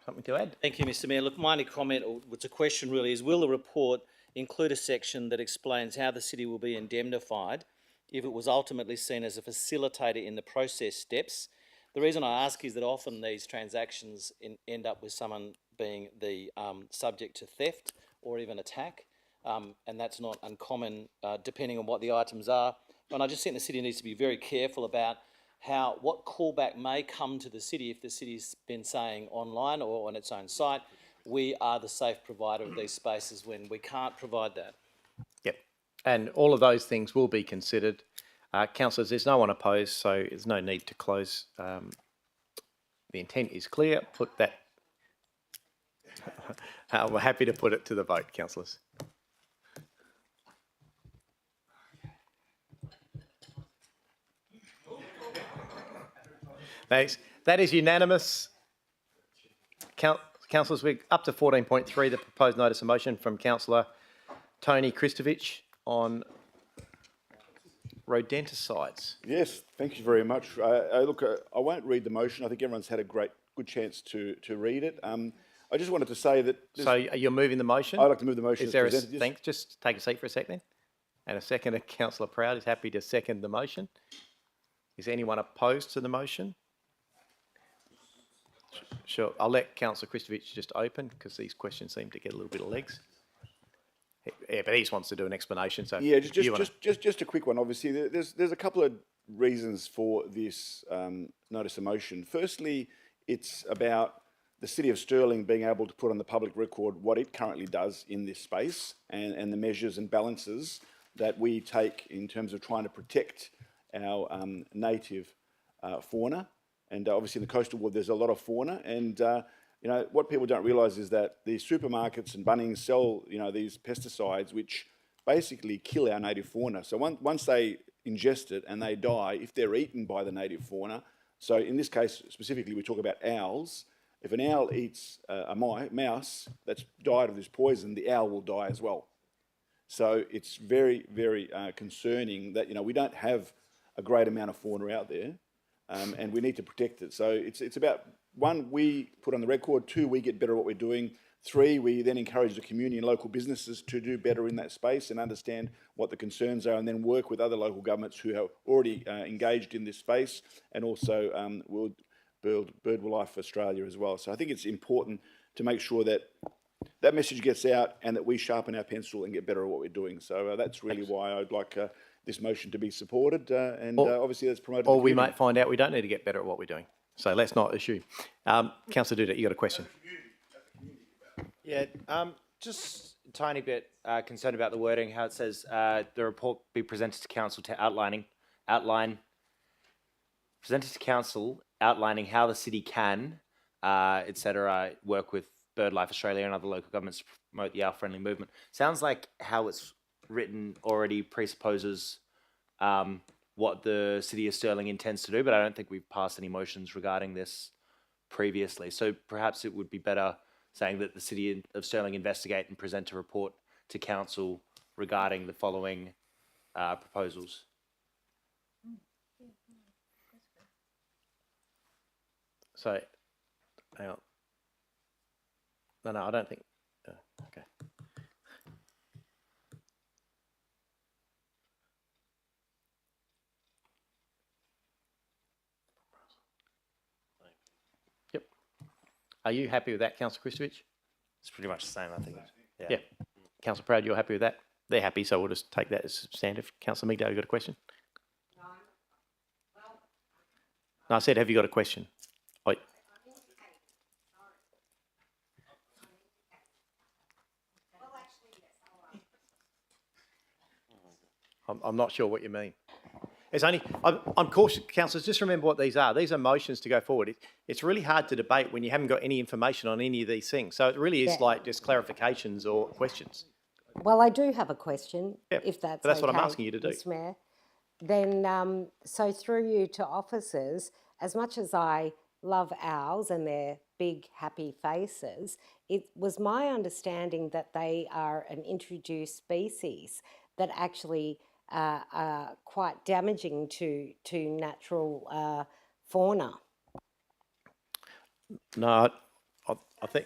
something to add? Thank you, Mr. Mayor. Look, my only comment, or it's a question really, is will the report include a section that explains how the city will be indemnified if it was ultimately seen as a facilitator in the process steps? The reason I ask is that often these transactions end up with someone being the subject to theft or even attack, and that's not uncommon depending on what the items are. And I just think the city needs to be very careful about what callback may come to the city if the city's been saying online or on its own site, we are the safe provider of these spaces when we can't provide that. Yep. And all of those things will be considered. Councillors, there's no one opposed, so there's no need to close. The intent is clear. Put that. We're happy to put it to the vote, councillors. Thanks. That is unanimous. Councillors, we're up to 14.3, the proposed notice of motion from Councillor Tony Kristovich on rodenticides. Yes, thank you very much. Look, I won't read the motion. I think everyone's had a good chance to read it. I just wanted to say that... So you're moving the motion? I'd like to move the motion Is as there a, presented. Yes. thanks, just take a seat for a second. And a second, Councillor Proud is happy to second the motion. Is anyone opposed to the motion? Sure, I'll let Councillor Kristovich just open because these questions seem to get a little bit of legs. Yeah, but he just wants to do an explanation. So yeah, just a quick one. Obviously, there's a couple of reasons for this notice of motion. Firstly, it's about the City of Stirling being able to put on the public record what it currently does in this space and the measures and balances that we take in terms of trying to protect our native fauna. And obviously in the coastal world, there's a lot of fauna. And you know, what people don't realise is that the supermarkets and Bunnings sell, you know, these pesticides which basically kill our native fauna. So once they ingest it and they die, if they're eaten by the native fauna, so in this case specifically we talk about owls, if an owl eats a mouse that's died of this poison, the owl will die as well. So it's very, very concerning that, you know, we don't have a great amount of fauna out there, and we need to protect it. So it's about, one, we put on the record, two, we get better at what we're doing, three, we then encourage the community and local businesses to do better in that space and understand what the concerns are, and then work with other local governments who have already engaged in this space, and also we'll build BirdWildlife Australia as well. So I think it's important to make sure that that message gets out and that we sharpen our pencil and get better at what we're doing. So that's really why I'd like this motion to be supported, and obviously that's promoted. Or we might find out we don't need to get better at what we're doing. So let's not assume. Councillor Dudek, you got a question? Yeah, just a tiny bit concerned about the wording, how it says the report be presented to council to outlining how the city can, etc., work with BirdLife Australia and other local governments to promote the owl-friendly movement. Sounds like how it's written already presupposes what the City of Stirling intends to do, but I don't think we've passed any motions regarding this previously. So perhaps it would be better saying that the City of Stirling investigate and present a report to council regarding the following proposals. So, hang on. No, I don't think. Okay. Yep. Are you happy with that, Councillor Kristovich? It's pretty much the same, I think. Yeah. Councillor Proud, you're happy with that? They're happy, so we'll just take that as substantive. Councillor Migdale, you got a question? No, I said, have you got a question? Oh, I'm not sure what you mean. It's only, I'm cautious, councillors, just remember what these are. These are motions to go forward. It's really hard to debate when you haven't got any information on any of these things. So it really is like just clarifications or questions. Well, I do have a question, if that's But that's what I'm okay, asking you to do. Mr. Mayor. Then, so through you to officers, as much as I love owls and their big happy faces, it was my understanding that they are an introduced species that actually are quite damaging to natural fauna. No, I think...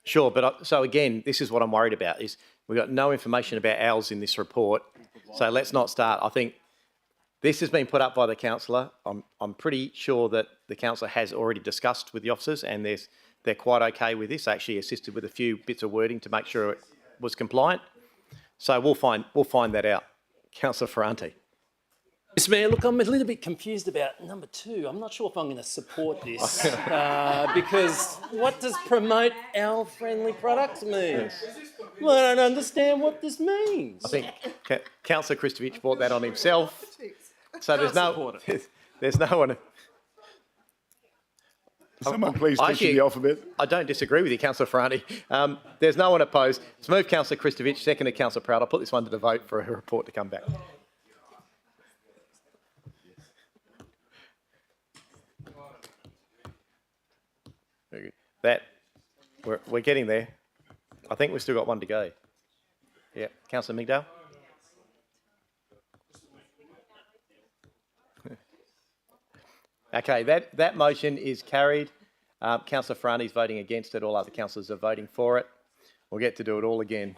Sure, but so again, this is what I'm worried about, is we've got no information about owls in this report, so let's not start. I think this has been put up by the councillor. I'm pretty sure that the councillor has already discussed with the officers, and they're quite okay with this. I actually assisted with a few bits of wording to make sure it was compliant. So we'll find that out. Councillor Ferranti. Mr. Mayor, look, I'm a little bit confused about number 2. I'm not sure if I'm going to support this because what does promote owl-friendly products mean? Well, I don't understand what this means. I think Councillor Kristovich brought that on himself. So there's no one. Someone please teach me the alphabet. I don't disagree with you, Councillor Ferranti. There's no one opposed. Let's move Councillor Kristovich, seconded Councillor Proud. I'll put this one to the vote for a report to come back. we're getting there. I think we've still got one to go. Yeah, Councillor Migdale. Okay, that motion is carried. Councillor Ferrandi is voting against it. All other councillors are voting for it. We'll get to do it all again.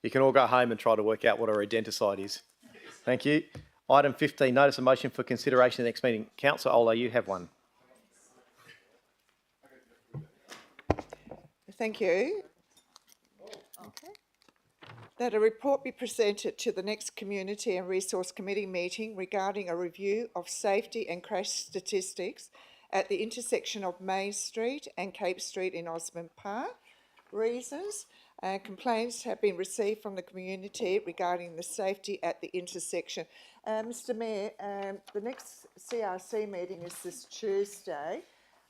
You can all go home and try to work out what a rodenticide is. Thank you. Item 15, notice of motion for consideration at the next meeting. Councillor Ola, you have one. Thank you. Okay. That a report be presented to the next Community and Resource Committee meeting regarding a review of safety and crash statistics at the intersection of Main Street and Cape Street in Osmond Park. Reasons: complaints have been received from the community regarding the safety at the intersection. Mr Mayor, the next CRC meeting is this Tuesday,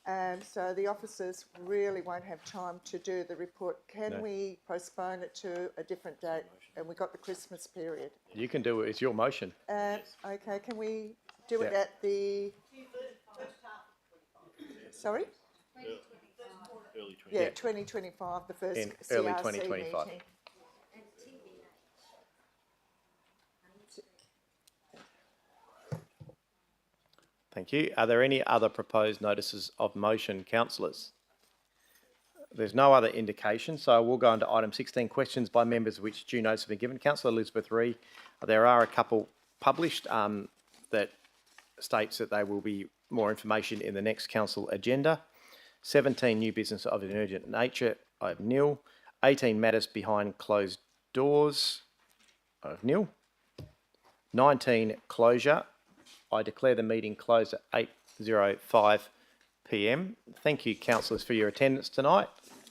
so the officers really won't have time to do the report. Can we postpone it to a different date? And we've got the Christmas period. You can do it. It's your motion. Okay, can we do it at the... Sorry? Early 2025. Yeah, 2025, the first In CRC early 2025. meeting. Thank you. Are there any other proposed notices of motion, councillors? There's no other indication, so we'll go on to item 16, questions by members which due notice have been given. Councillor Elizabeth Ree, there are a couple published that states that there will be more information in the next council agenda. 17, new business of an urgent nature, I have nil. 18, matters behind closed doors, I have nil. 19, closure. I declare the meeting closed at 8:05 p.m. Thank you, councillors, for your attendance tonight,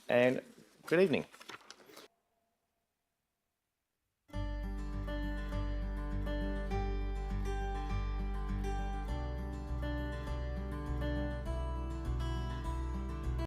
and good evening.